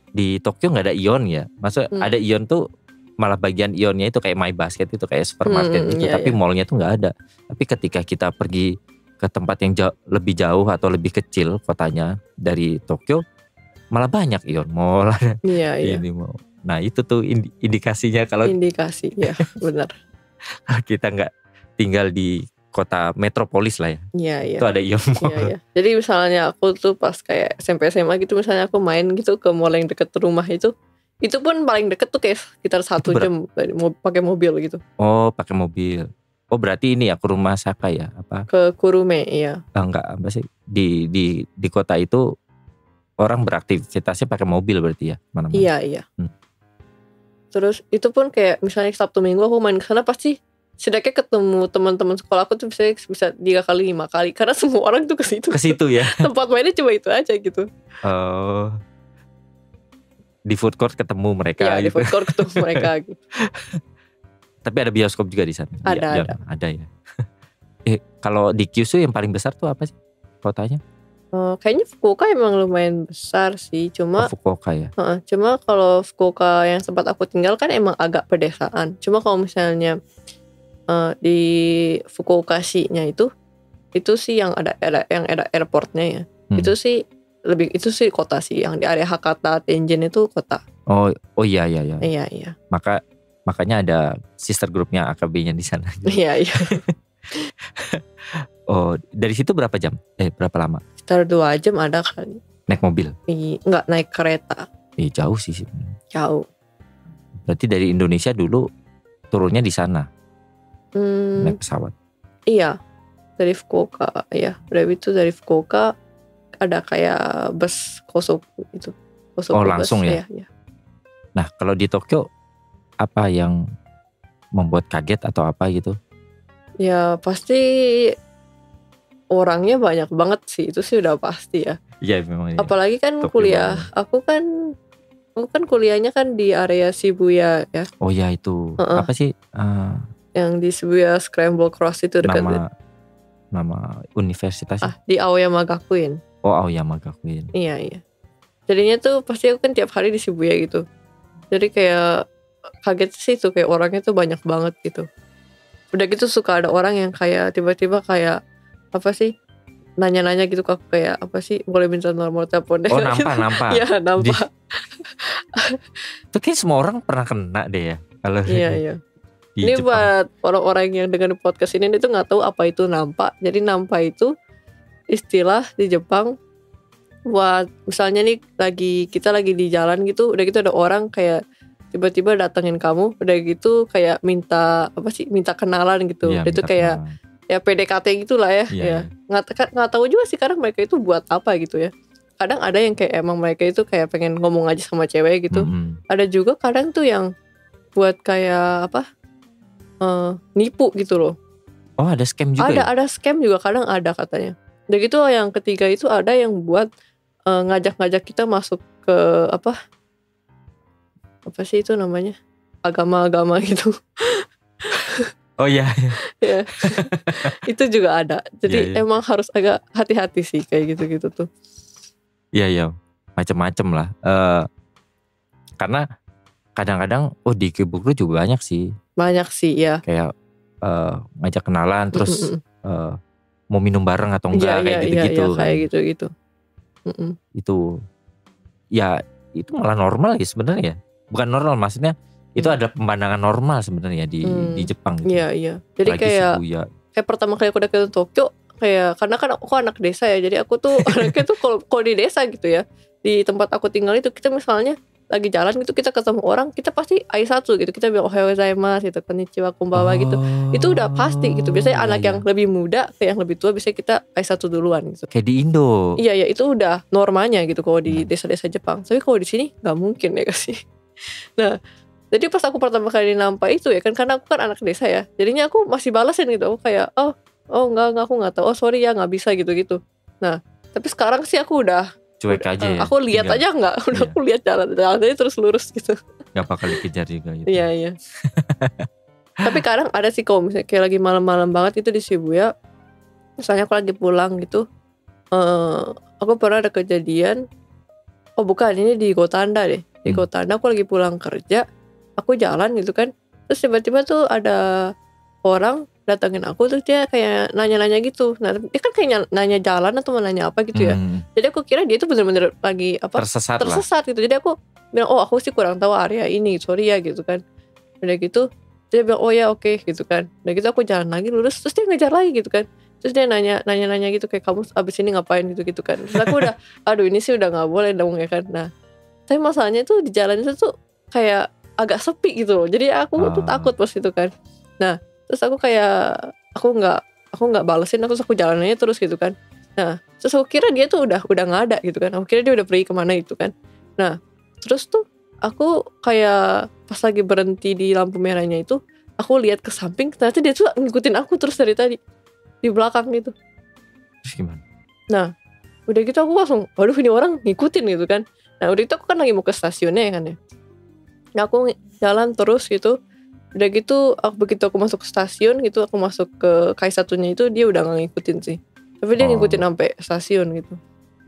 di Tokyo nggak ada Ion ya? Maksudnya ada Ion tuh malah bagian Ionnya itu kayak My Basket itu kayak supermarket gitu, tapi mallnya tuh nggak ada. Tapi ketika kita pergi ke tempat yang lebih jauh atau lebih kecil kotanya dari Tokyo, malah banyak Ion Mall. Iya. Ini mau. Nah itu tuh indikasinya kalau ya benar. Kita nggak tinggal di kota metropolis lah ya. Iya. Itu ada Ion Mall. Iya. Jadi misalnya aku tuh pas kayak SMP SMA gitu, misalnya aku main gitu ke mall yang deket rumah itu pun paling deket tuh kayak sekitar 1 jam pakai mobil gitu. Oh, pakai mobil. Oh, berarti ini ya ke rumah Saka ya? Ke Kurume, iya. Enggak, apa sih? Di kota itu orang beraktivitasnya pakai mobil berarti ya, mana-mana. Iya. Terus itu pun kayak misalnya Sabtu Minggu aku main ke sana pasti setidaknya ketemu teman-teman sekolah aku tuh bisa 3 kali 5 kali karena semua orang tuh ke situ. Ke situ ya. Tempat mainnya cuma itu aja gitu. Oh. Di food court ketemu mereka gitu. Di food court ketemu mereka gitu. Tapi ada bioskop juga di sana. Ada ya. Kalau di Kyushu yang paling besar tuh apa sih kotanya? Kayaknya Fukuoka emang lumayan besar sih, cuma Fukuoka ya. Cuma kalau Fukuoka yang sempat aku tinggal kan emang agak pedesaan. Cuma kalau misalnya di Fukuoka nya itu sih yang ada airportnya ya. Itu sih kota sih, yang di area Hakata, Tenjin itu kota. Oh iya. Iya. Makanya ada sister grupnya AKB-nya di sana. Iya. Oh, dari situ berapa jam? Berapa lama? Sekitar 2 jam ada kali. Naik mobil? Enggak, naik kereta. Jauh sih. Jauh. Berarti dari Indonesia dulu turunnya di sana naik pesawat. Iya, dari Fukuoka ya. Udah itu dari Fukuoka ada kayak bus Kosoku itu. Kosoku Oh langsung bus, ya? Nah kalau di Tokyo apa yang membuat kaget atau apa gitu? Ya pasti orangnya banyak banget sih, itu sih udah pasti ya. Iya memang. Apalagi kan Tokyo kuliah, banget. aku kan kuliahnya kan di area Shibuya ya. Oh ya itu apa sih? Yang di Shibuya Scramble Cross itu dekat. Nama universitasnya? Di Aoyama Gakuin. Oh Aoyama Gakuin. Iya. Jadinya tuh pasti aku kan tiap hari di Shibuya gitu. Jadi kayak kaget sih tuh, kayak orangnya tuh banyak banget gitu. Udah gitu suka ada orang yang kayak tiba-tiba kayak apa sih, nanya-nanya gitu ke aku, kayak apa sih, boleh minta nomor telepon deh. Oh nampak. Iya nampak. Itu kayak semua orang pernah kena deh ya kalau Iya. di Ini Jepang. buat orang-orang yang dengar podcast ini tuh nggak tahu apa itu nampak. Jadi nampak itu istilah di Jepang buat misalnya nih kita lagi di jalan gitu, udah gitu ada orang kayak tiba-tiba datengin kamu, udah gitu kayak minta kenalan gitu. Iya, Itu kayak ya PDKT gitulah ya. Iya. Nggak tahu juga sih kadang mereka itu buat apa gitu ya. Kadang ada yang kayak emang mereka itu kayak pengen ngomong aja sama cewek gitu. Ada juga kadang tuh yang buat kayak nipu gitu loh. Oh ada scam juga. Ada scam juga kadang ada katanya. Dan gitu yang ketiga itu ada yang buat ngajak-ngajak kita masuk ke apa sih itu namanya, agama-agama gitu. Oh iya. Ya. Itu juga ada. Jadi Iya. emang harus agak hati-hati sih kayak gitu-gitu tuh. Iya macam-macam lah. Karena kadang-kadang di Ikebukuro juga banyak sih. Banyak sih ya. Kayak ngajak kenalan terus mau minum bareng atau enggak kayak gitu-gitu Iya, kan. kayak gitu-gitu. Itu ya itu malah normal ya sebenarnya. Bukan normal, maksudnya itu ada pemandangan normal sebenarnya di Jepang gitu. Iya. Jadi apalagi kayak Shibuya. Kayak pertama kali aku udah ke Tokyo, kayak karena kan aku anak desa ya, jadi aku tuh anaknya tuh kalau di desa gitu ya, di tempat aku tinggal itu kita misalnya lagi jalan gitu, kita ketemu orang, kita pasti ai-satu gitu, kita bilang ohayou gozaimasu gitu, konnichiwa, konbanwa gitu. Itu udah pasti gitu. Biasanya anak yang lebih muda kayak yang lebih tua biasanya kita ai-satu duluan gitu. Kayak di Indo. Iya itu udah normalnya gitu kalau di desa-desa Jepang. Tapi kalau di sini nggak mungkin ya kasih. Nah, jadi pas aku pertama kali nampak itu ya kan, karena aku kan anak desa ya, jadinya aku masih balasin gitu, aku kayak enggak aku nggak tahu, sorry ya nggak bisa gitu. Nah tapi sekarang sih aku udah cuek aja ya. Aku lihat aja nggak, udah aku lihat jalan aja terus lurus gitu. Nggak bakal dikejar juga gitu. Iya. Tapi kadang ada sih kalau misalnya kayak lagi malam-malam banget itu di Shibuya, misalnya aku lagi pulang gitu, aku pernah ada kejadian. Bukan, ini di Gotanda deh. Di Gotanda aku lagi pulang kerja, aku jalan gitu kan, terus tiba-tiba tuh ada orang datangin aku, terus dia kayak nanya-nanya gitu. Nah dia kan kayak nanya jalan atau nanya apa gitu ya. Jadi aku kira dia tuh bener-bener lagi tersesat gitu. Jadi aku bilang aku sih kurang tahu area ini, sorry ya gitu kan. Udah gitu dia bilang oh ya oke gitu kan. Udah gitu aku jalan lagi lurus, terus dia ngejar lagi gitu kan. Terus dia nanya gitu kayak kamu abis ini ngapain gitu kan. Terus aku udah aduh ini sih udah gak boleh dong ya kan. Nah tapi masalahnya tuh di jalan itu tuh kayak agak sepi gitu loh. Jadi aku tuh takut pas itu kan. Nah terus aku kayak aku nggak balesin, terus aku jalan aja terus gitu kan. Nah terus aku kira dia tuh udah nggak ada gitu kan. Aku kira dia udah pergi kemana gitu kan. Nah terus tuh aku kayak pas lagi berhenti di lampu merahnya itu, aku lihat ke samping, ternyata dia tuh ngikutin aku terus dari tadi di belakang gitu. Terus gimana? Nah udah gitu aku langsung waduh ini orang ngikutin gitu kan. Nah udah gitu aku kan lagi mau ke stasiunnya ya kan ya. Nah aku jalan terus gitu. Udah gitu begitu aku masuk ke stasiun gitu, aku masuk ke Kai-satunya itu, dia udah gak ngikutin sih. Tapi dia ngikutin sampai stasiun gitu.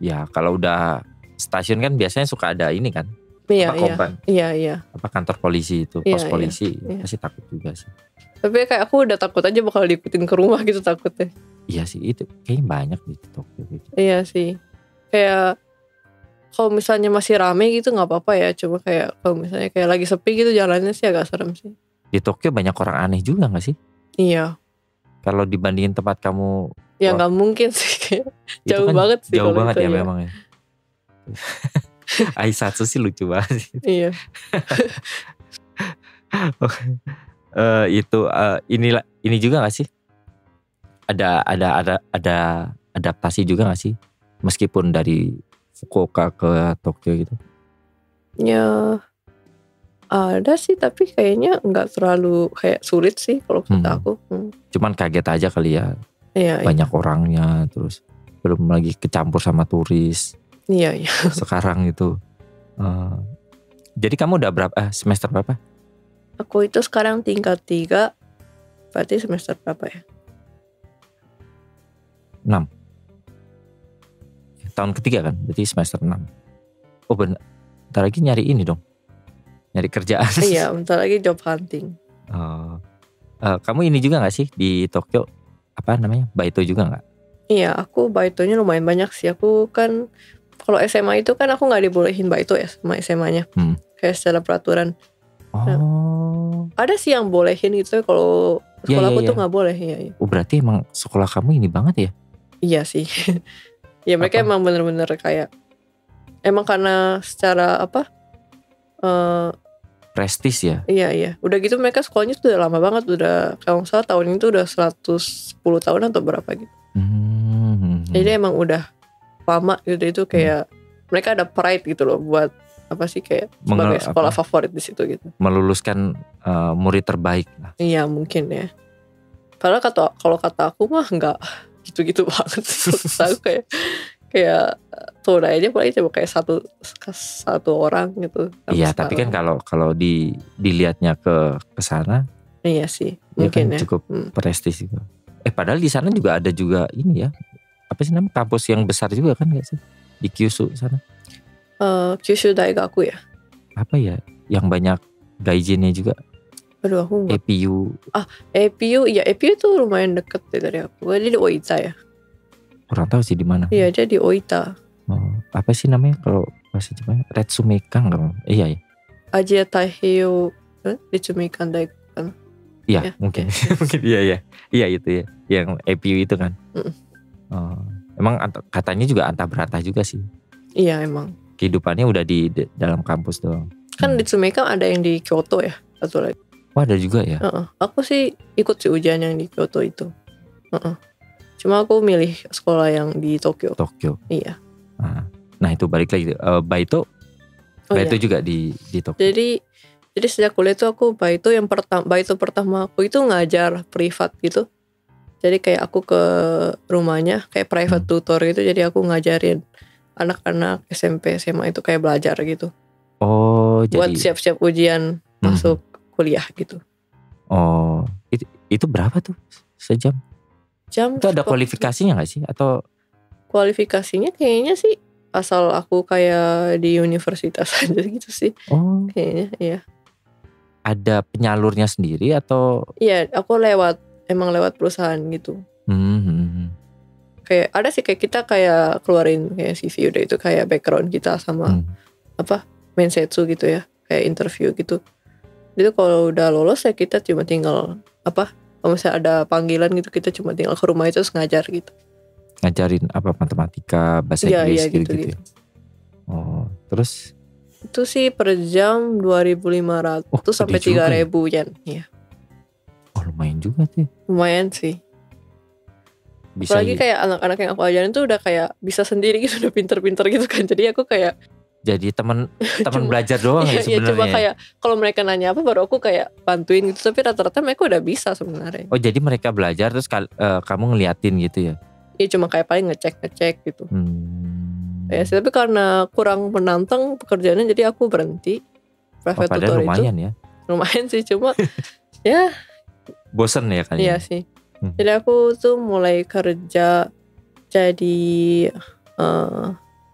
Ya kalau udah stasiun kan biasanya suka ada ini kan. Iya. Apa kantor polisi itu, pos polisi. Pasti takut juga sih. Tapi kayak aku udah takut aja bakal diikutin ke rumah gitu takutnya. Iya sih, itu kayaknya banyak di Tokyo gitu. Iya sih. Kayak kalau misalnya masih rame gitu gak apa-apa ya. Cuma kayak kalau misalnya kayak lagi sepi gitu jalannya sih agak serem sih. Di Tokyo banyak orang aneh juga gak sih? Iya. Kalau dibandingin tempat kamu, ya gak mungkin sih, kayak jauh kan banget sih. Jauh banget ya memang ya. Ai-satsu sih lucu banget. Iya. Ini juga nggak sih? Ada adaptasi juga nggak sih? Meskipun dari Fukuoka ke Tokyo gitu. Ya ada sih, tapi kayaknya nggak terlalu kayak sulit sih kalau kata aku. Cuman kaget aja kali ya. Iya, Banyak orangnya, terus belum lagi kecampur sama turis. Iya. Sekarang itu. Jadi kamu udah semester berapa? Aku itu sekarang tingkat 3. Berarti semester berapa ya? 6. Tahun ketiga kan? Berarti semester 6. Oh benar. Bentar lagi nyari ini dong. Nyari kerjaan. Iya, bentar lagi job hunting. Kamu ini juga gak sih di Tokyo? Apa namanya? Baito juga gak? Iya, aku baitonya lumayan banyak sih. Aku kan kalau SMA itu kan aku gak dibolehin baito ya sama SMA-nya. Kayak secara peraturan. Ada sih yang bolehin gitu. Kalau sekolah aku tuh gak boleh. Iya. Berarti emang sekolah kamu ini banget ya? Iya sih. Ya mereka emang bener-bener kayak, emang karena secara prestis ya? Iya. Udah gitu mereka sekolahnya tuh udah lama banget. Udah kalau nggak salah tahun ini tuh udah 110 tahun atau berapa gitu. Jadi emang udah lama gitu. Itu kayak mereka ada pride gitu loh buat kayak sebagai sekolah favorit di situ gitu. Meluluskan murid terbaik lah. Iya mungkin ya. Padahal kalau kata aku mah nggak gitu-gitu banget. Aku kayak tuh aja paling cuma kayak satu orang gitu. Iya, tapi kan kalau dilihatnya ke sana, iya sih, mungkin ya. Cukup prestis itu. Padahal di sana juga ada juga ini ya. Apa sih namanya? Kampus yang besar juga kan nggak sih? Di Kyushu sana. Kyushu Daigaku ya. Apa ya? Yang banyak gaijinnya juga. Aduh aku nggak. EPU. EPU, ya EPU tuh lumayan deket deh dari aku. Dia di Oita ya. Kurang tahu sih di mana. Iya, dia di Oita. Apa sih namanya kalau bahasa Jepang? Retsumeikan nggak? Iya ya. Asia Taihyo Retsumeikan Daigaku kan. Iya, mungkin. Mungkin iya itu ya. Yang EPU itu kan. Emang katanya juga antah berantah juga sih. Iya emang. Kehidupannya udah di dalam kampus doang. Kan Retsumeikan ada yang di Kyoto ya, satu lagi. Ada juga ya. Aku sih ikut sih ujian yang di Kyoto itu. Cuma aku milih sekolah yang di Tokyo. Iya. Nah itu balik lagi. Baito juga di Tokyo. Jadi sejak kuliah itu aku Baito pertama aku itu ngajar privat gitu. Jadi kayak aku ke rumahnya kayak private tutor gitu. Jadi aku ngajarin anak-anak SMP SMA itu kayak belajar gitu. Buat siap-siap ujian masuk kuliah gitu. Itu berapa tuh sejam? Itu ada kualifikasinya gak sih? Atau kualifikasinya kayaknya sih asal aku kayak di universitas aja gitu sih. Kayaknya iya. Ada penyalurnya sendiri atau? Iya, aku emang lewat perusahaan gitu. Kayak ada sih kayak kita kayak keluarin kayak CV udah itu kayak background kita sama mensetsu gitu ya, kayak interview gitu. Itu kalau udah lolos ya kita cuma tinggal kalau misalnya ada panggilan gitu kita cuma tinggal ke rumah itu terus ngajar gitu. Ngajarin matematika, bahasa Inggris gitu. Terus? Itu sih per jam 2.500 sampai 3.000 yen. Iya. Lumayan juga sih. Lumayan sih. Apalagi kayak anak-anak yang aku ajarin tuh udah kayak bisa sendiri gitu, udah pinter-pinter gitu kan. Jadi aku kayak jadi teman belajar doang ya sebenarnya. Iya, cuma kayak kalau mereka nanya apa baru aku kayak bantuin gitu, tapi rata-rata mereka udah bisa sebenarnya. Jadi mereka belajar terus kamu ngeliatin gitu ya? Iya, cuma kayak paling ngecek gitu. Ya sih, tapi karena kurang menantang pekerjaannya jadi aku berhenti. Private tutor lumayan itu. Ya. Lumayan sih, cuma ya bosen ya kan? Iya sih. Jadi aku tuh mulai kerja jadi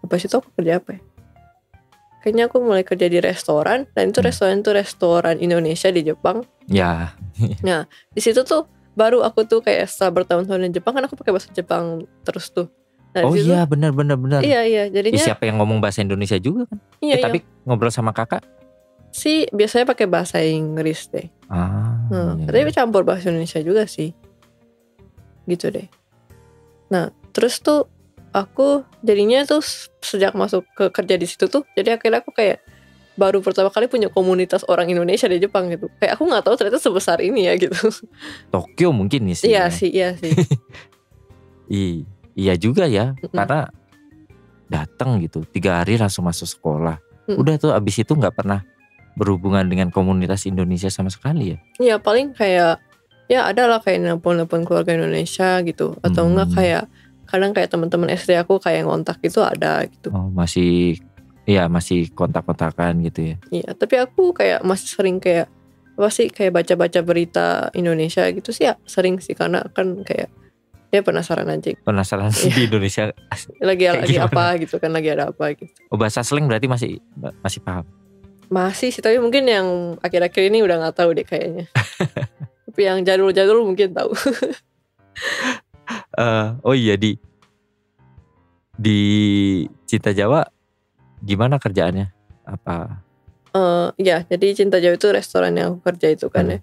aku kerja apa ya? Kayaknya aku mulai kerja di restoran, dan itu restoran Indonesia di Jepang. Ya. Nah, di situ tuh baru aku tuh kayak setelah bertahun-tahun di Jepang kan aku pakai bahasa Jepang terus tuh. Nah, iya benar. Iya, jadinya siapa yang ngomong bahasa Indonesia juga kan? Iya. Tapi ngobrol sama kakak? Sih biasanya pakai bahasa Inggris deh. Tapi campur bahasa Indonesia juga sih. Gitu deh. Nah, terus tuh aku jadinya tuh sejak masuk ke kerja di situ tuh, jadi akhirnya aku kayak baru pertama kali punya komunitas orang Indonesia di Jepang gitu. Kayak aku nggak tahu ternyata sebesar ini ya gitu. Tokyo mungkin nih sih. Iya sih, iya sih. Iya juga ya, Mm-mm. karena datang gitu 3 hari langsung masuk sekolah. Mm. Udah tuh abis itu nggak pernah berhubungan dengan komunitas Indonesia sama sekali ya. Iya paling kayak ya ada lah kayak nelpon keluarga Indonesia gitu, atau enggak kayak kadang kayak teman-teman SD aku kayak ngontak gitu ada gitu. Oh masih kontak-kontakan gitu ya. Iya, tapi aku kayak masih sering kayak apa sih kayak baca-baca berita Indonesia gitu sih ya, sering sih karena kan kayak ya penasaran aja. Penasaran Iya. di Indonesia. Lagi gimana? apa gitu kan, lagi ada apa gitu. Oh bahasa slang berarti masih paham. Masih sih, tapi mungkin yang akhir-akhir ini udah nggak tahu deh kayaknya. Tapi yang jadul-jadul mungkin tahu. Oh iya di Cinta Jawa gimana kerjaannya? Apa? Ya, jadi Cinta Jawa itu restoran yang aku kerja itu kan ya.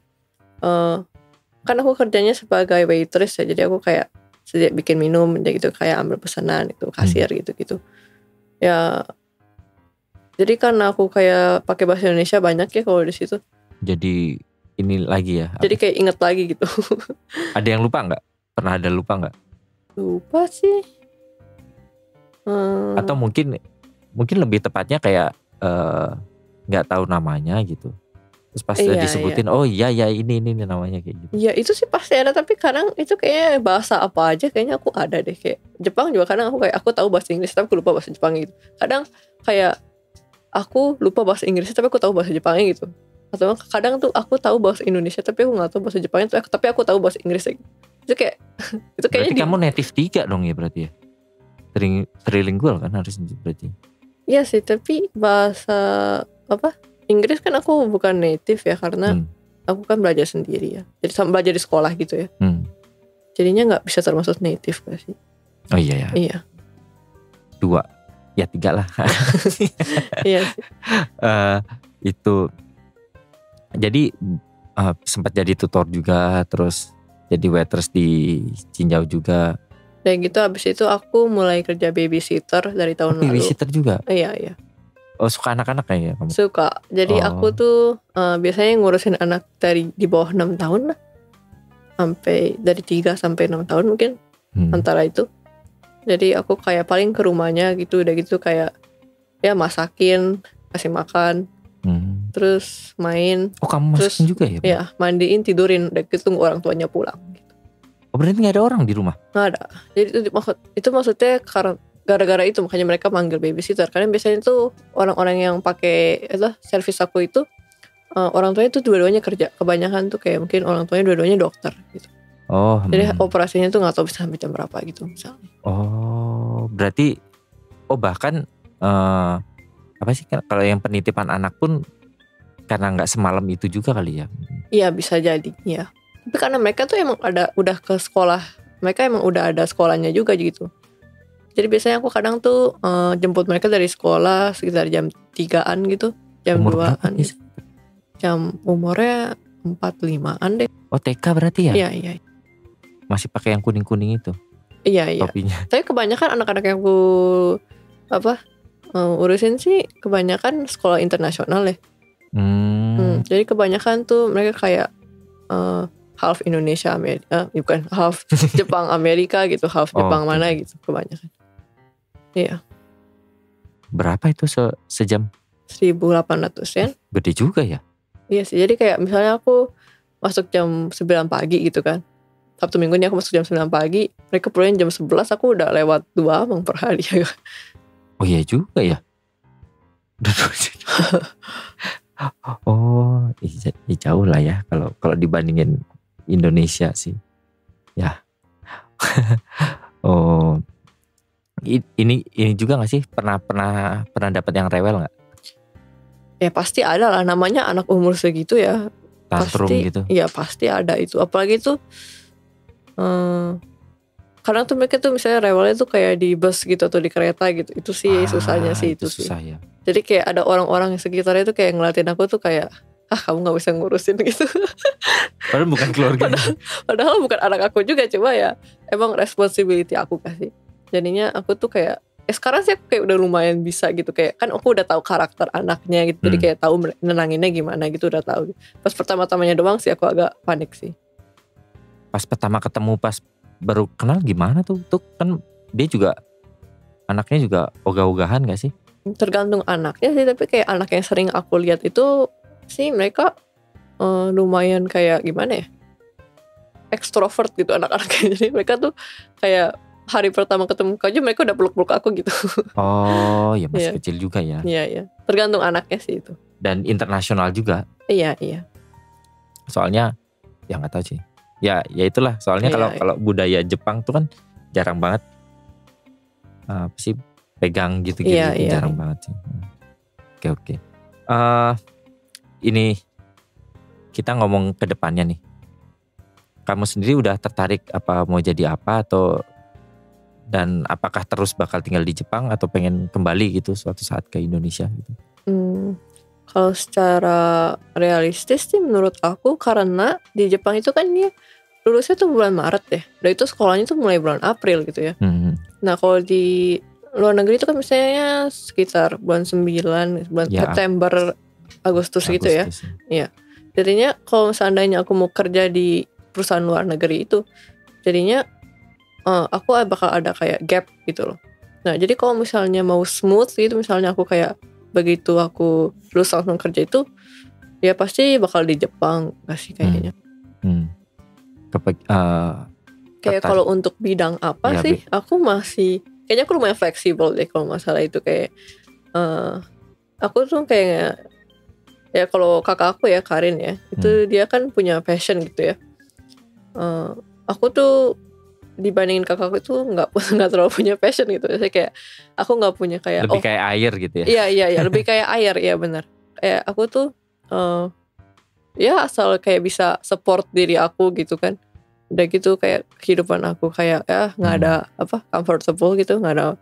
Kan aku kerjanya sebagai waitress ya, jadi aku kayak bikin minum gitu, kayak ambil pesanan itu, kasir gitu-gitu. Ya, jadi karena aku kayak pakai bahasa Indonesia banyak ya kalau di situ. Jadi ini lagi ya. Jadi kayak inget lagi gitu. Ada yang lupa nggak? Pernah ada lupa nggak? Lupa sih. Atau mungkin lebih tepatnya kayak nggak tahu namanya gitu. Terus pas disebutin oh iya ini namanya kayak gitu. Iya itu sih pasti ada, tapi kadang itu kayaknya bahasa apa aja kayaknya aku ada deh. Kayak Jepang juga kadang aku tahu bahasa Inggris tapi aku lupa bahasa Jepang gitu. Kadang kayak aku lupa bahasa Inggris tapi aku tahu bahasa Jepangnya gitu. Atau kadang tuh aku tahu bahasa Indonesia tapi aku nggak tahu bahasa Jepangnya, tapi aku tahu bahasa Inggrisnya gitu. Itu kayak itu kayaknya berarti kamu native 3 dong ya berarti ya. Trilingual kan harus berarti. Iya sih, tapi bahasa apa? Inggris kan aku bukan native ya, karena aku kan belajar sendiri ya. Jadi sama belajar di sekolah gitu ya. Jadinya nggak bisa termasuk native gak sih? Oh iya ya. Iya. 2 ya 3 lah. Iya sih. Itu jadi sempat jadi tutor juga, terus jadi waitress di Cinjau juga. Dan gitu abis itu aku mulai kerja babysitter dari tahun lalu. Babysitter juga? Iya. Oh suka anak-anak kayaknya kamu? Suka. Jadi aku tuh biasanya ngurusin anak dari di bawah 6 tahun lah. Sampai dari 3 sampai 6 tahun mungkin. Antara itu. Jadi aku kayak paling ke rumahnya gitu. Udah gitu kayak ya masakin, kasih makan. Terus main. Oh kamu masakin juga ya? Iya, mandiin, tidurin. Udah gitu tunggu orang tuanya pulang gitu. Oh berarti gak ada orang di rumah? Nggak ada. Jadi itu maksudnya karena gara-gara itu makanya mereka manggil babysitter. Karena biasanya tuh orang-orang yang pakai servis aku itu orang tuanya tuh dua-duanya kerja. Kebanyakan tuh kayak mungkin orang tuanya dua-duanya dokter gitu. Oh. Jadi operasinya tuh nggak tahu bisa sampai jam berapa gitu misalnya. Oh berarti bahkan apa sih kalau yang penitipan anak pun karena nggak semalam itu juga kali ya? Iya bisa jadi ya. Tapi karena mereka tuh emang udah ke sekolah, mereka emang udah ada sekolahnya juga gitu. Jadi biasanya aku kadang tuh jemput mereka dari sekolah sekitar jam 3-an gitu, jam 2-an. Jam umurnya 4-5-an deh. Oh TK berarti ya? Iya. Masih pakai yang kuning-kuning itu? Iya. Topinya. Tapi kebanyakan anak-anak yang aku urusin sih kebanyakan sekolah internasional ya. Jadi kebanyakan tuh mereka kayak half Indonesia Amerika, bukan half Jepang Amerika gitu, half Jepang mana gitu kebanyakan. Iya. Berapa itu sejam? 1.800 yen. Gede juga ya? Iya sih, jadi kayak misalnya aku masuk jam 9 pagi gitu kan. Sabtu Minggu nih aku masuk jam 9 pagi, mereka pulang jam 11, aku udah lewat 2 emang per hari. Oh iya juga ya. Oh, jauh lah ya kalau dibandingin Indonesia sih. Ya. Oh. Ini juga gak sih pernah dapat yang rewel gak? Ya pasti ada lah, namanya anak umur segitu ya. Tantrum pasti, gitu. Iya pasti ada itu. Apalagi tuh kadang tuh mereka tuh misalnya rewelnya tuh kayak di bus gitu atau di kereta gitu. Itu sih susahnya sih itu sih. Susah ya. Jadi kayak ada orang-orang sekitarnya tuh kayak ngeliatin aku tuh kayak kamu gak bisa ngurusin gitu. Padahal bukan keluarga. Padahal bukan anak aku juga, coba ya emang responsibility aku kasih. Jadinya aku tuh kayak sekarang sih aku kayak udah lumayan bisa gitu, kayak kan aku udah tahu karakter anaknya gitu, jadi kayak tahu nenanginnya gimana gitu, udah tahu. Pas pertama-tamanya doang sih aku agak panik sih. Pas pertama ketemu, pas baru kenal gimana tuh? Tuh kan dia juga anaknya juga ogah-ogahan gak sih? Tergantung anaknya sih, tapi kayak anak yang sering aku lihat itu sih mereka lumayan kayak gimana ya, ekstrovert gitu anak-anaknya. Jadi mereka tuh kayak hari pertama ketemu aja mereka udah peluk-peluk aku gitu. Oh ya masih Iya. kecil juga ya. Iya. Tergantung anaknya sih itu. Dan internasional juga. Iya. Soalnya ya nggak tahu sih. Ya itulah. Soalnya kalau budaya Jepang tuh kan jarang banget apa sih pegang gitu jarang banget sih. Oke. Ini kita ngomong ke depannya nih. Kamu sendiri udah tertarik apa mau jadi apa, atau dan apakah terus bakal tinggal di Jepang atau pengen kembali gitu suatu saat ke Indonesia gitu? Kalau secara realistis sih menurut aku, karena di Jepang itu kan dia lulusnya tuh bulan Maret ya, dan itu sekolahnya tuh mulai bulan April gitu ya. Nah kalau di luar negeri itu kan misalnya sekitar bulan 9, bulan September, Agustus gitu ya. Iya. Jadinya kalau seandainya aku mau kerja di perusahaan luar negeri itu, jadinya aku bakal ada kayak gap gitu loh. Nah jadi kalau misalnya mau smooth gitu, misalnya aku kayak begitu aku lulus langsung kerja itu, ya pasti bakal di Jepang gak sih kayaknya. Kayak kalau untuk bidang apa sih, aku masih kayaknya aku lumayan fleksibel deh kalau masalah itu. Kayak aku tuh kayak ya kalau kakak aku ya Karin ya, itu dia kan punya passion gitu ya. Aku tuh dibandingin kakakku itu nggak terlalu punya passion gitu. Saya kayak aku nggak punya kayak lebih kayak air gitu ya. Iya lebih kayak air ya, benar. Kayak aku tuh ya asal kayak bisa support diri aku gitu kan. Udah gitu kayak kehidupan aku kayak ya nggak ada comfortable gitu, nggak ada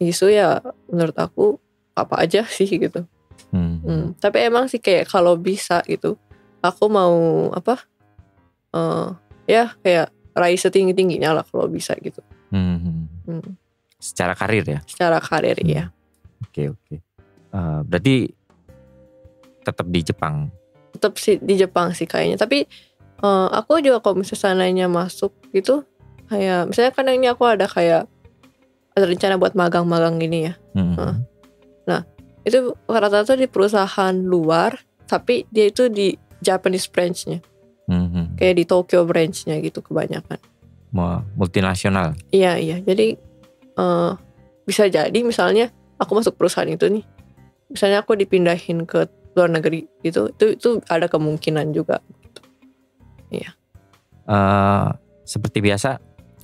isu ya, menurut aku apa aja sih gitu. Tapi emang sih kayak kalau bisa gitu aku mau ya kayak raih setinggi-tingginya lah kalau bisa gitu. Secara karir ya? Secara karir ya. Oke. Berarti tetap di Jepang? Tetap sih di Jepang sih kayaknya. Tapi aku juga kalau misalnya masuk gitu, kayak misalnya kan ini aku ada rencana buat magang-magang gini ya. Nah itu rata-rata di perusahaan luar, tapi dia itu di Japanese branch-nya. Kayak di Tokyo branch-nya gitu kebanyakan. Multinasional. Iya. Jadi bisa jadi misalnya aku masuk perusahaan itu nih, misalnya aku dipindahin ke luar negeri gitu, itu ada kemungkinan juga gitu. Iya. Seperti biasa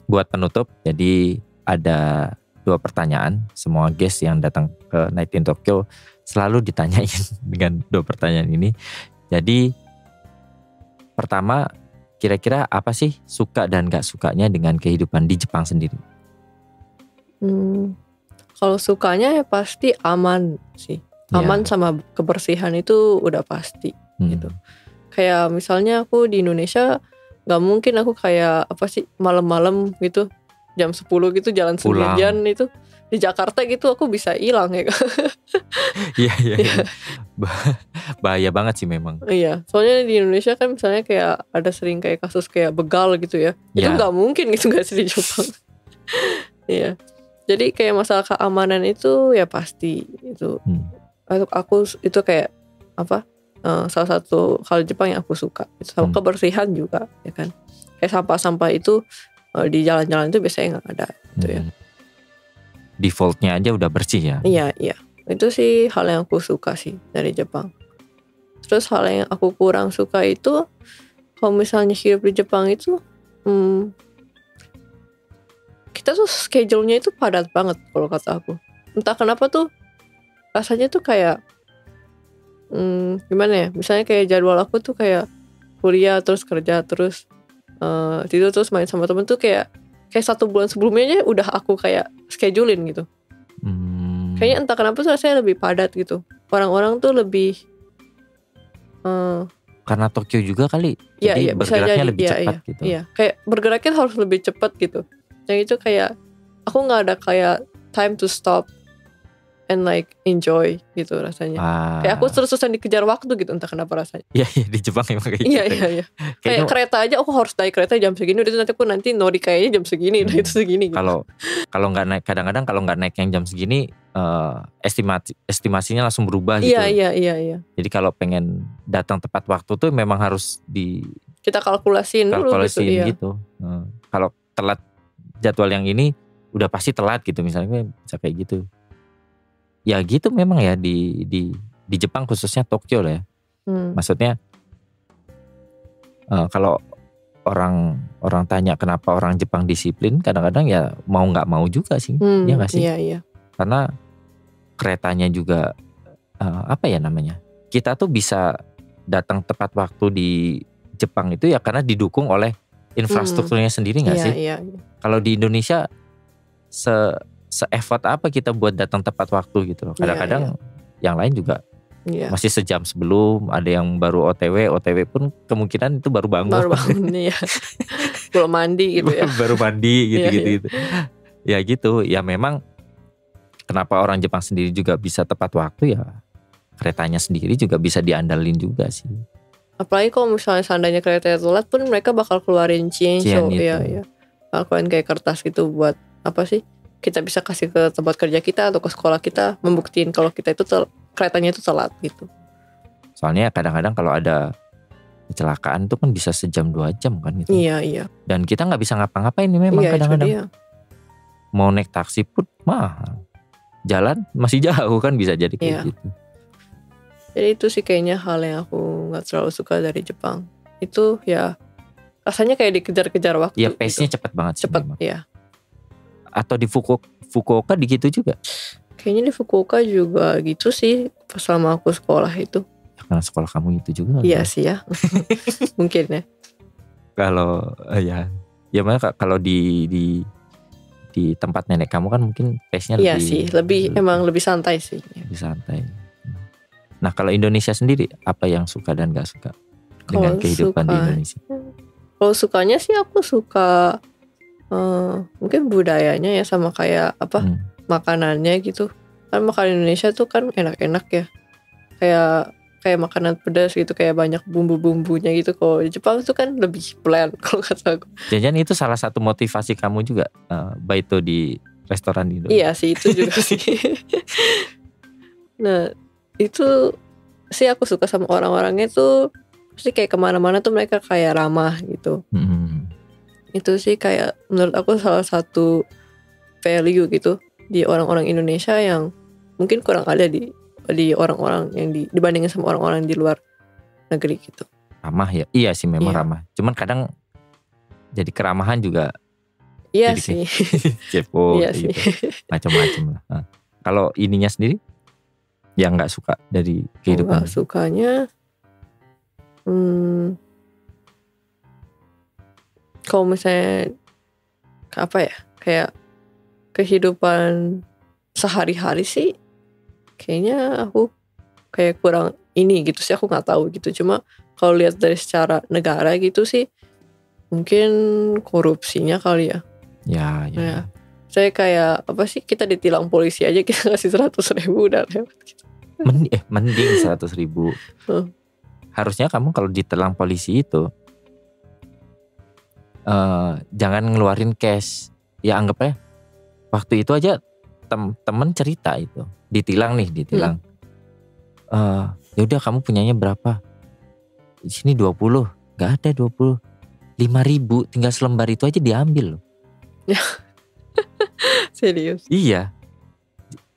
buat penutup, jadi ada 2 pertanyaan. Semua guest yang datang ke Night in Tokyo selalu ditanyain dengan 2 pertanyaan ini. Jadi pertama, kira-kira apa sih suka dan gak sukanya dengan kehidupan di Jepang sendiri? Kalau sukanya ya pasti aman sih. Aman sama kebersihan itu udah pasti gitu. Kayak misalnya aku di Indonesia gak mungkin aku kayak malam-malam gitu jam 10 gitu jalan sendirian itu. Di Jakarta gitu aku bisa hilang ya. Iya. Bahaya banget sih memang. Iya, soalnya di Indonesia kan misalnya kayak ada sering kayak kasus kayak begal gitu ya. Itu gak mungkin gitu gak sih di Jepang. Iya. Jadi kayak masalah keamanan itu ya pasti itu. Untuk aku itu kayak salah satu hal Jepang yang aku suka. Sama kebersihan juga ya kan. Kayak sampah-sampah itu di jalan-jalan itu biasanya gak ada gitu ya. Defaultnya aja udah bersih ya. Iya. Itu sih hal yang aku suka sih dari Jepang. Terus hal yang aku kurang suka itu kalau misalnya hidup di Jepang itu kita tuh schedule-nya itu padat banget kalau kata aku. Entah kenapa tuh rasanya tuh kayak gimana ya, misalnya kayak jadwal aku tuh kayak kuliah terus kerja terus tidur terus main sama temen tuh kayak 1 bulan sebelumnya aja udah aku kayak schedulein gitu. Kayaknya entah kenapa tuh rasanya lebih padat gitu. Orang-orang tuh lebih karena Tokyo juga kali. Jadi bergeraknya lebih cepat gitu. Iya, kayak bergeraknya harus lebih cepat gitu. Yang itu kayak aku nggak ada kayak time to stop and like enjoy gitu rasanya. Kayak aku terus-terusan dikejar waktu gitu, entah kenapa rasanya. Iya, di Jepang emang kayak Iya gitu. iya. Kayak kereta aja aku harus naik kereta jam segini, udah itu nanti aku nori kayaknya jam segini, udah itu segini gitu. Kalau nggak naik, kadang-kadang kalau nggak naik yang jam segini, estimasinya langsung berubah gitu. Iya. Jadi kalau pengen datang tepat waktu tuh memang harus kita kalkulasiin dulu gitu. Kalau telat jadwal yang ini udah pasti telat gitu, misalnya bisa kayak gitu. Ya gitu memang ya di Jepang khususnya Tokyo lah ya. Maksudnya kalau orang tanya kenapa orang Jepang disiplin, kadang-kadang ya mau nggak mau juga sih, ya nggak sih? Iya. Karena keretanya juga apa ya namanya? Kita tuh bisa datang tepat waktu di Jepang itu ya karena didukung oleh infrastrukturnya sendiri nggak sih? Iya. Kalau di Indonesia se-effort apa kita buat datang tepat waktu gitu loh. Kadang-kadang yang lain juga masih sejam sebelum, ada yang baru OTW pun kemungkinan itu baru bangun ya. Belum mandi gitu ya. Baru mandi gitu. Ya gitu, ya memang kenapa orang Jepang sendiri juga bisa tepat waktu ya keretanya sendiri juga bisa diandalin juga sih. Apalagi kalau misalnya seandainya kereta telat pun mereka bakal keluarin cienso. Iya. Keluarin kayak kertas gitu buat apa sih? Kita bisa kasih ke tempat kerja kita atau ke sekolah kita, membuktiin kalau kita itu keretanya itu telat gitu. Soalnya kadang-kadang kalau ada kecelakaan itu kan bisa sejam 2 jam kan gitu. Iya. Dan kita nggak bisa ngapa-ngapain nih memang kadang-kadang. Mau naik taksi pun mahal. Jalan masih jauh kan bisa jadi kayak gitu. Jadi itu sih kayaknya hal yang aku nggak terlalu suka dari Jepang. Itu ya rasanya kayak dikejar-kejar waktu. Ya pace-nya cepat banget sih. Cepat ya. Atau di Fukuoka gitu juga? Kayaknya di Fukuoka juga gitu sih pas selama aku sekolah itu. Ya, karena sekolah kamu itu juga. Iya sih ya. Mungkin ya. Kalau mana kalau di tempat nenek kamu kan mungkin pace-nya lebih. Iya sih, emang lebih santai sih. Lebih santai. Nah kalau Indonesia sendiri apa yang suka dan gak suka dengan kehidupan di Indonesia? Kalau sukanya sih aku suka mungkin budayanya ya, sama kayak makanannya gitu. Kan makanan Indonesia tuh kan enak-enak ya. Kayak makanan pedas gitu, kayak banyak bumbu-bumbunya gitu. Kalau di Jepang tuh kan lebih bland kalau kata aku. Jangan itu salah satu motivasi kamu juga baito di restoran di Indonesia. Iya sih, itu juga sih. Nah itu sih aku suka sama orang-orangnya tuh. Pasti kayak kemana-mana tuh mereka kayak ramah gitu. Itu sih kayak menurut aku salah satu value gitu di orang-orang Indonesia yang mungkin kurang ada di orang-orang yang dibandingin sama orang-orang di luar negeri gitu. Ramah ya? Iya sih memang ramah. Cuman kadang jadi keramahan juga. Iya sih. Kepo gitu. Macam-macam lah. Nah, kalau ininya sendiri yang nggak suka dari kehidupan? Nggak sukanya, kalau misalnya apa ya, kayak kehidupan sehari-hari sih kayaknya aku kayak kurang ini gitu sih, aku nggak tahu gitu. Cuma kalau lihat dari secara negara gitu sih mungkin korupsinya kali ya. Ya. Saya kayak apa sih, kita ditilang polisi aja kita kasih 100.000 udah lewat gitu. Mending 100.000. Harusnya kamu kalau ditilang polisi itu jangan ngeluarin cash. Ya anggapnya waktu itu aja temen cerita itu ditilang. Ya udah kamu punyanya berapa? Di sini 20. Gak ada 20. 5.000 tinggal selembar itu aja diambil loh. Serius? Iya.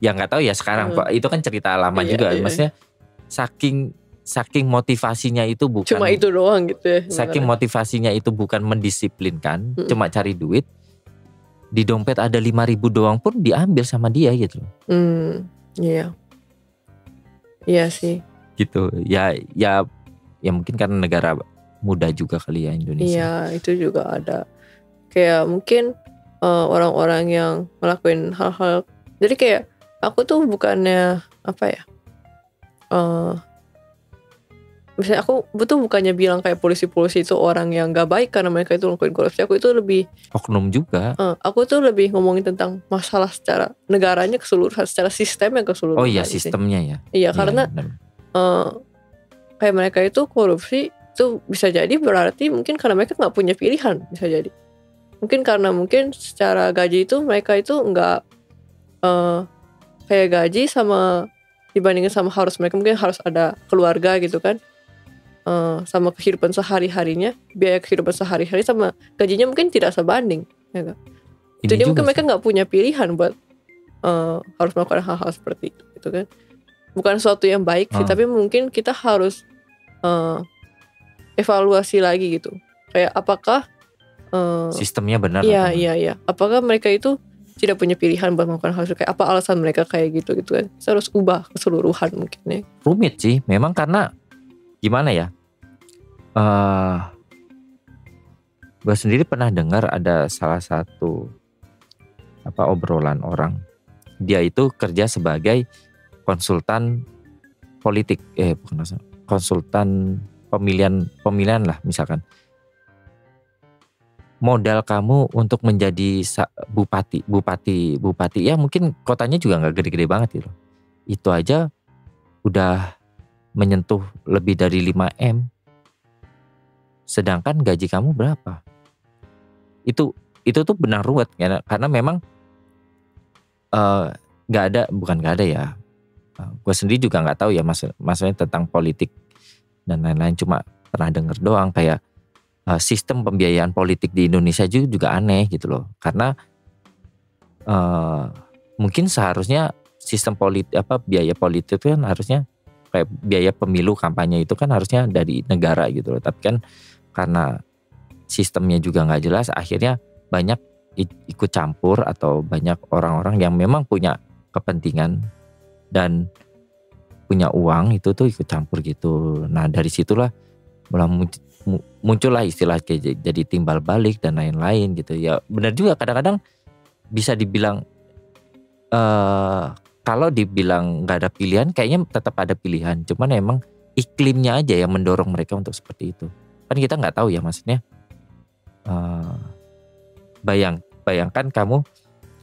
Ya nggak tahu ya sekarang Pak. Itu kan cerita lama juga. Maksudnya saking motivasinya itu bukan cuma itu doang gitu ya. Saking motivasinya itu bukan mendisiplinkan, cuma cari duit. Di dompet ada 5.000 doang pun diambil sama dia gitu. Iya. Iya sih. Gitu. Ya mungkin karena negara muda juga kali ya Indonesia. Iya, itu juga ada. Kayak mungkin orang-orang yang ngelakuin hal-hal. Jadi kayak aku tuh bukannya apa ya? misalnya aku betul bukannya bilang kayak polisi-polisi itu orang yang gak baik karena mereka itu ngelakuin korupsi. Aku itu lebih oknum juga. Aku tuh lebih ngomongin tentang masalah secara negaranya keseluruhan, secara sistemnya keseluruhan. Oh iya, sistemnya ya. Iya, karena kayak mereka itu korupsi itu bisa jadi berarti mungkin karena mereka nggak punya pilihan, bisa jadi. Mungkin karena mungkin secara gaji itu mereka itu nggak kayak gaji sama dibandingin sama harus mereka mungkin harus ada keluarga gitu kan. Sama kehidupan sehari-harinya, biaya kehidupan sehari-hari sama gajinya mungkin tidak sebanding, ya kan? Jadi mungkin mereka nggak punya pilihan buat harus melakukan hal-hal seperti itu, gitu kan? Bukan sesuatu yang baik sih, tapi mungkin kita harus evaluasi lagi gitu, kayak apakah sistemnya benar? Iya. Apakah mereka itu tidak punya pilihan buat melakukan hal itu? Kayak apa alasan mereka kayak gitu kan? Kita harus ubah keseluruhan mungkin ya. Rumit sih, memang karena gimana ya? Gue sendiri pernah dengar ada salah satu obrolan orang. Dia itu kerja sebagai konsultan politik, bukan konsultan pemilihan lah misalkan. Modal kamu untuk menjadi bupati ya mungkin kotanya juga nggak gede-gede banget gitu. Itu aja udah menyentuh lebih dari 5M. Sedangkan gaji kamu berapa? Itu tuh benar ruwet karena memang bukan nggak ada ya. Gue sendiri juga nggak tahu ya maksudnya tentang politik dan lain-lain, cuma pernah denger doang kayak sistem pembiayaan politik di Indonesia juga aneh gitu loh. Karena mungkin seharusnya sistem biaya politik itu kan harusnya kayak biaya pemilu kampanye itu kan harusnya dari negara gitu loh. Tapi kan karena sistemnya juga nggak jelas, akhirnya banyak ikut campur atau banyak orang-orang yang memang punya kepentingan dan punya uang itu tuh ikut campur gitu. Nah dari situlah mulai muncullah istilah kayak jadi timbal balik dan lain-lain gitu ya. Benar juga kadang-kadang bisa dibilang kalau dibilang nggak ada pilihan, kayaknya tetap ada pilihan. Cuman emang iklimnya aja yang mendorong mereka untuk seperti itu. Kan kita nggak tahu ya maksudnya. Bayangkan kamu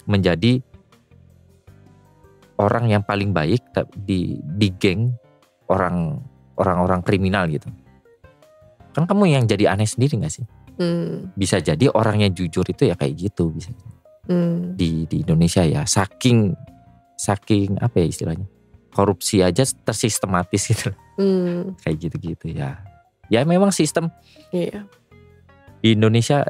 menjadi orang yang paling baik di geng orang-orang kriminal gitu. Kan kamu yang jadi aneh sendiri nggak sih? Bisa jadi orang yang jujur itu ya kayak gitu bisa. Di Indonesia ya saking apa ya istilahnya, korupsi aja tersistematis gitu. Kayak gitu-gitu ya. Ya memang sistem di Indonesia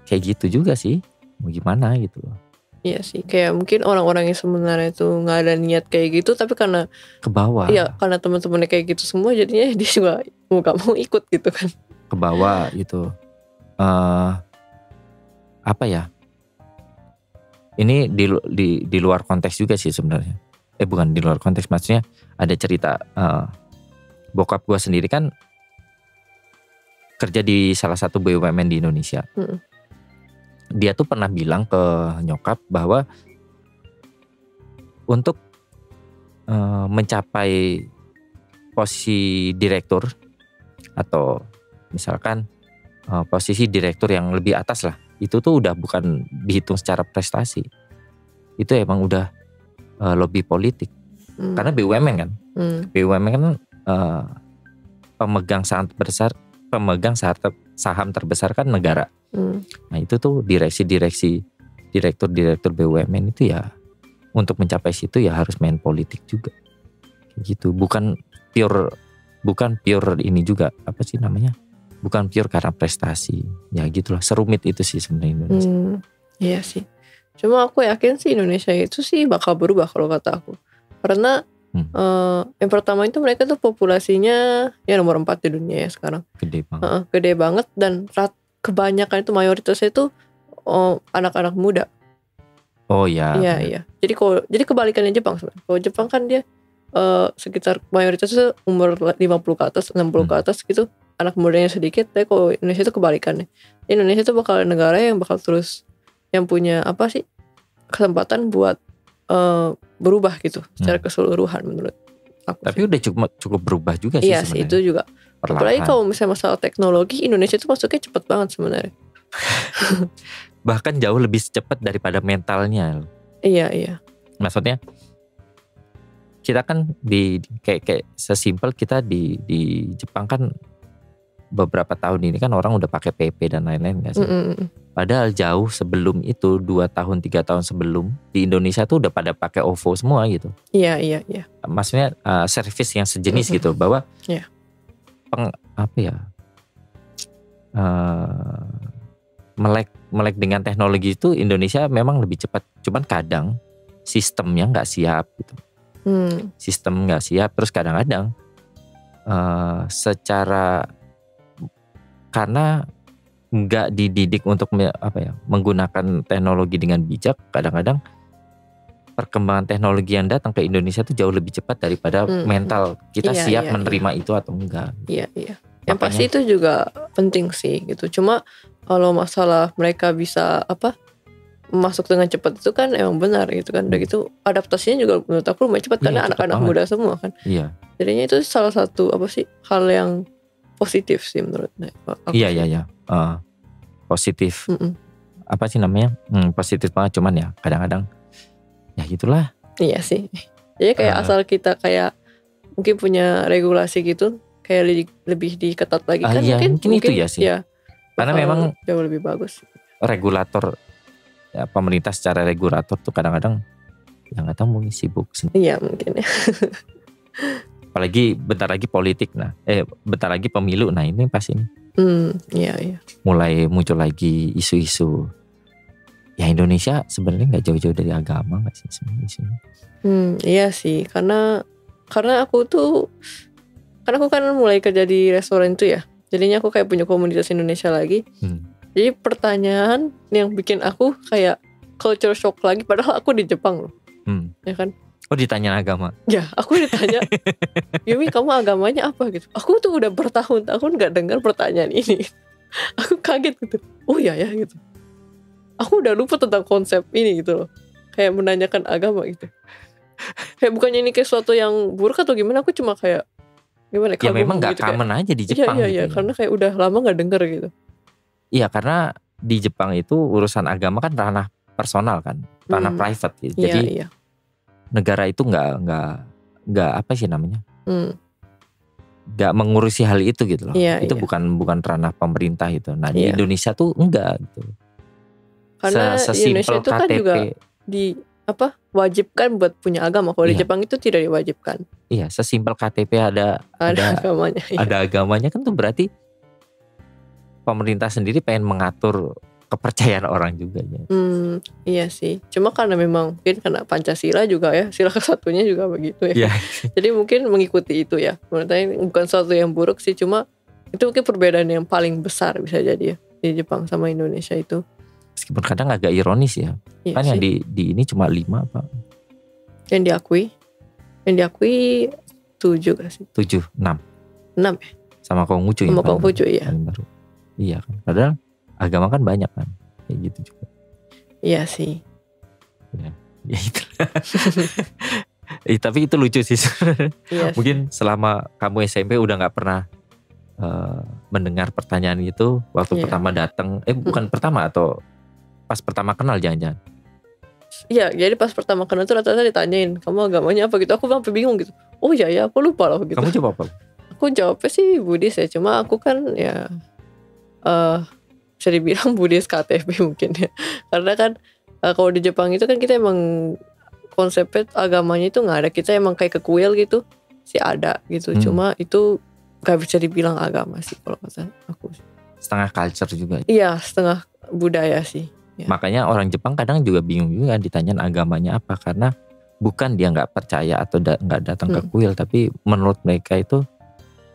kayak gitu juga sih. Mau gimana gitu loh. Iya sih, kayak mungkin orang-orang yang sebenarnya itu nggak ada niat kayak gitu, tapi karena ke bawah. Iya, karena teman-temannya kayak gitu semua, jadinya dia juga nggak mau ikut gitu kan. Ke bawah gitu. Apa ya? Ini di luar konteks juga sih sebenarnya. Bukan di luar konteks, maksudnya ada cerita bokap gue sendiri kan kerja di salah satu BUMN di Indonesia. Dia tuh pernah bilang ke nyokap bahwa untuk mencapai posisi direktur atau misalkan posisi direktur yang lebih atas lah, itu tuh udah bukan dihitung secara prestasi. Itu emang udah lobby politik. Karena BUMN kan. BUMN kan pemegang saham terbesar kan negara. Nah itu tuh direksi direktur BUMN itu ya untuk mencapai situ ya harus main politik juga gitu. Bukan pure ini juga apa sih namanya, bukan pure karena prestasi ya gitulah. Serumit itu sih sebenarnya Indonesia. Iya sih, cuma aku yakin sih Indonesia itu sih bakal berubah kalau kata aku. Karena yang pertama itu mereka tuh populasinya ya nomor 4 di dunia ya sekarang. Gede banget dan kebanyakan itu mayoritasnya itu anak-anak muda. Oh ya. Iya. Jadi kebalikannya Jepang sebenarnya. Kalau Jepang kan dia sekitar mayoritasnya umur 50 ke atas, 60 ke atas gitu. Anak mudanya sedikit. Tapi kalau Indonesia itu kebalikannya. Indonesia itu bakal negara yang bakal terus yang punya apa sih kesempatan buat berubah gitu secara keseluruhan menurut Tapi udah cukup berubah juga sih Iya sih, sebenarnya. itu juga. Apalagi kalau misalnya masalah teknologi, Indonesia itu masuknya cepet banget sebenarnya. Bahkan jauh lebih cepat daripada mentalnya. Iya. Maksudnya kita kan kayak sesimpel kita di Jepang kan beberapa tahun ini kan orang udah pakai PP dan lain-lain gak sih? Padahal jauh sebelum itu 2 tahun 3 tahun sebelum di Indonesia tuh udah pada pakai OVO semua gitu. Iya. Maksudnya servis yang sejenis gitu bahwa Iya. Melek dengan teknologi itu Indonesia memang lebih cepat. Cuman kadang sistemnya nggak siap gitu. Sistem nggak siap, terus kadang-kadang secara karena nggak dididik untuk menggunakan teknologi dengan bijak, kadang-kadang perkembangan teknologi yang datang ke Indonesia itu jauh lebih cepat daripada mental kita siap menerima itu atau enggak. Iya. Yang pasti itu juga penting sih gitu. Cuma kalau masalah mereka bisa masuk dengan cepat itu kan emang benar gitu kan. Udah gitu adaptasinya juga menurut aku lumayan cepat karena anak-anak muda semua kan. Iya. Jadinya itu salah satu hal yang positif sih menurut aku. Iya. Positif. Apa sih namanya? Positif banget, cuman ya kadang-kadang ya gitulah. Iya sih. Jadi kayak asal kita kayak mungkin punya regulasi gitu, kayak lebih diketat lagi kan. Iya, mungkin itu ya sih. Ya, karena memang jauh lebih bagus. Regulator ya, pemerintah secara regulator tuh kadang-kadang ya nggak tahu mungkin sibuk. Iya mungkin ya. Apalagi bentar lagi politik bentar lagi pemilu, nah ini pasti ini. Iya. Mulai muncul lagi isu-isu. Ya Indonesia sebenarnya nggak jauh-jauh dari agama nggak sih sebenarnya. Iya sih, karena aku kan mulai kerja di restoran itu ya. Jadinya aku kayak punya komunitas Indonesia lagi. Jadi pertanyaan yang bikin aku kayak culture shock lagi, padahal aku di Jepang loh. Ya kan? Oh, ditanya agama? Ya, aku ditanya, Yumi kamu agamanya apa gitu. Aku tuh udah bertahun-tahun gak dengar pertanyaan ini. Aku kaget gitu. Oh ya gitu. Aku udah lupa tentang konsep ini gitu loh. Kayak menanyakan agama gitu. Kayak bukannya ini kayak sesuatu yang buruk atau gimana. Aku cuma kayak gimana, ya memang gak gitu, common aja di Jepang. Iya, gitu. Karena kayak udah lama gak denger gitu. Iya, karena di Jepang itu urusan agama kan ranah personal kan. Ranah private gitu. Jadi negara itu gak apa sih namanya, gak mengurusi hal itu gitu loh. Itu bukan ranah pemerintah gitu. Nah di Indonesia tuh enggak gitu. Karena Indonesia itu kan juga wajibkan buat punya agama. Kalau di Jepang itu tidak diwajibkan. Iya, sesimpel KTP ada agamanya. Ada agamanya kan tuh berarti pemerintah sendiri pengen mengatur kepercayaan orang juga ya. Iya sih. Cuma karena memang mungkin karena Pancasila juga ya, sila kesatunya juga begitu ya. Jadi mungkin mengikuti itu ya. Menurut saya bukan sesuatu yang buruk sih, cuma itu mungkin perbedaan yang paling besar bisa jadi ya di Jepang sama Indonesia itu. Meskipun kadang agak ironis ya. Iya kan sih. yang di ini cuma 5 apa? Yang diakui 7 gak sih? 7, 6 ya? Sama Konghucu sama Konghucu ya. Baru. Iya kan. Padahal agama kan banyak kan. Kayak gitu juga. Iya sih. Ya itu. Tapi itu lucu sih. Iya Mungkin selama kamu SMP udah gak pernah mendengar pertanyaan itu waktu pertama datang. Bukan pertama atau pas pertama kenal jangan-jangan. Iya, jadi pas pertama kenal tuh rata-rata ditanyain kamu agamanya apa gitu. Aku sampai bingung gitu. Oh ya aku lupa loh gitu. Kamu jawab apa? Aku jawabnya sih Buddhis ya. Cuma aku kan ya bisa dibilang Buddhis KTP mungkin ya. Karena kan kalau di Jepang itu kan kita emang konsepnya agamanya itu nggak ada. Kita emang kayak ke kuil gitu sih ada gitu. Cuma itu gak bisa dibilang agama sih kalau kata aku. Setengah culture juga. Iya, setengah budaya sih. Ya. Makanya orang Jepang kadang juga bingung juga ditanyain agamanya apa, karena bukan dia nggak percaya atau nggak datang ke kuil, tapi menurut mereka itu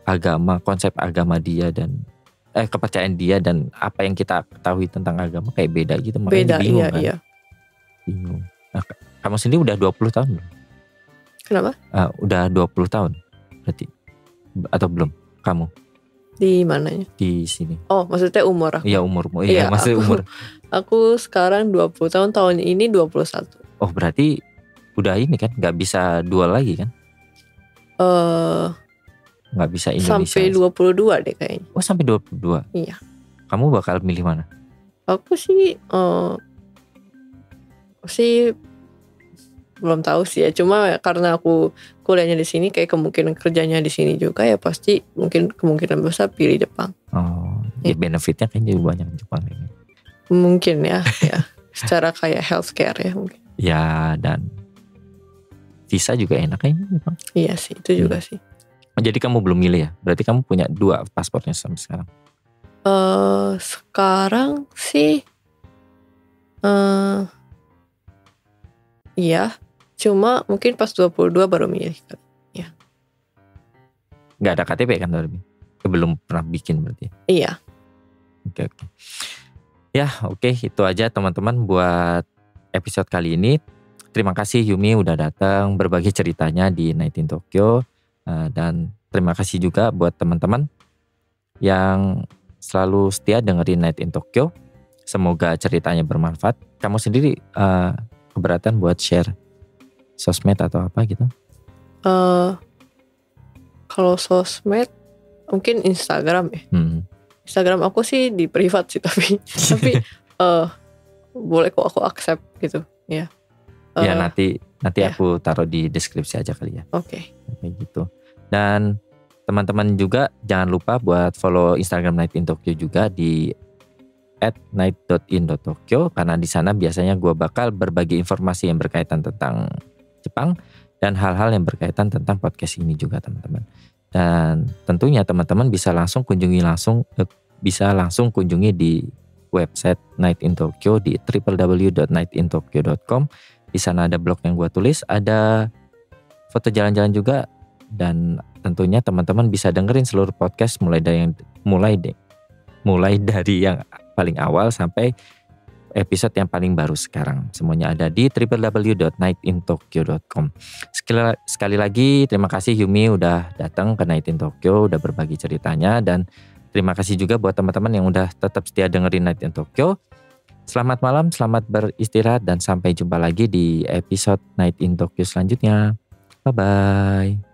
agama, konsep agama dia dan kepercayaan dia dan apa yang kita ketahui tentang agama kayak beda gitu. Makanya beda, bingung iya, kan. Iya. Bingung. Nah, kamu sendiri udah 20 tahun belum? Kenapa? Udah 20 tahun berarti atau belum kamu? Di mananya? Di sini. Oh, maksudnya umur aku? Iya, umurmu. Iya, maksudnya umur. Aku sekarang 20 tahun ini 21. Oh, berarti udah ini kan, gak bisa dual lagi kan? Eh Nggak bisa Indonesia. sampai 22 deh kayaknya. Oh sampai 22. Iya. Kamu bakal milih mana? Aku sih belum tahu sih ya. Cuma karena aku kuliahnya di sini, kayak kemungkinan kerjanya di sini juga, ya pasti mungkin kemungkinan besar pilih Jepang. Oh, ya benefitnya kayaknya juga banyak di Jepang kayaknya. Mungkin ya, ya. Secara kayak healthcare ya mungkin. Ya dan visa juga enak kayaknya di Jepang. Iya sih, itu juga sih. Jadi kamu belum milih ya? Berarti kamu punya 2 paspornya sampai sekarang? Sekarang sih iya. Cuma mungkin pas 22 baru milih. Ya. Nggak ada KTP kan berarti? Belum pernah bikin berarti? Iya. Oke. Ya oke, itu aja teman-teman buat episode kali ini. Terima kasih Yumi udah datang berbagi ceritanya di Night in Tokyo. Dan terima kasih juga buat teman-teman yang selalu setia dengerin Night in Tokyo. Semoga ceritanya bermanfaat. Kamu sendiri keberatan buat share sosmed atau apa gitu? Kalau sosmed mungkin Instagram ya. Instagram aku sih di privat sih, tapi boleh kok aku accept gitu ya. Ya nanti ya. Aku taruh di deskripsi aja kali ya. Oke. Kayak gitu. Dan teman-teman juga jangan lupa buat follow Instagram Night in Tokyo juga di @night.in.tokyo, karena di sana biasanya gue bakal berbagi informasi yang berkaitan tentang Jepang dan hal-hal yang berkaitan tentang podcast ini juga teman-teman. Dan tentunya teman-teman bisa langsung kunjungi di website Night in Tokyo di www.nightintokyo.com. Di sana ada blog yang gue tulis, ada foto jalan-jalan juga, dan tentunya teman-teman bisa dengerin seluruh podcast mulai dari yang paling awal sampai episode yang paling baru sekarang. Semuanya ada di www.nightintokyo.com. Sekali lagi terima kasih Yumi udah datang ke Night in Tokyo, udah berbagi ceritanya, dan terima kasih juga buat teman-teman yang udah tetap setia dengerin Night in Tokyo. Selamat malam, selamat beristirahat, dan sampai jumpa lagi di episode Night in Tokyo selanjutnya. Bye-bye.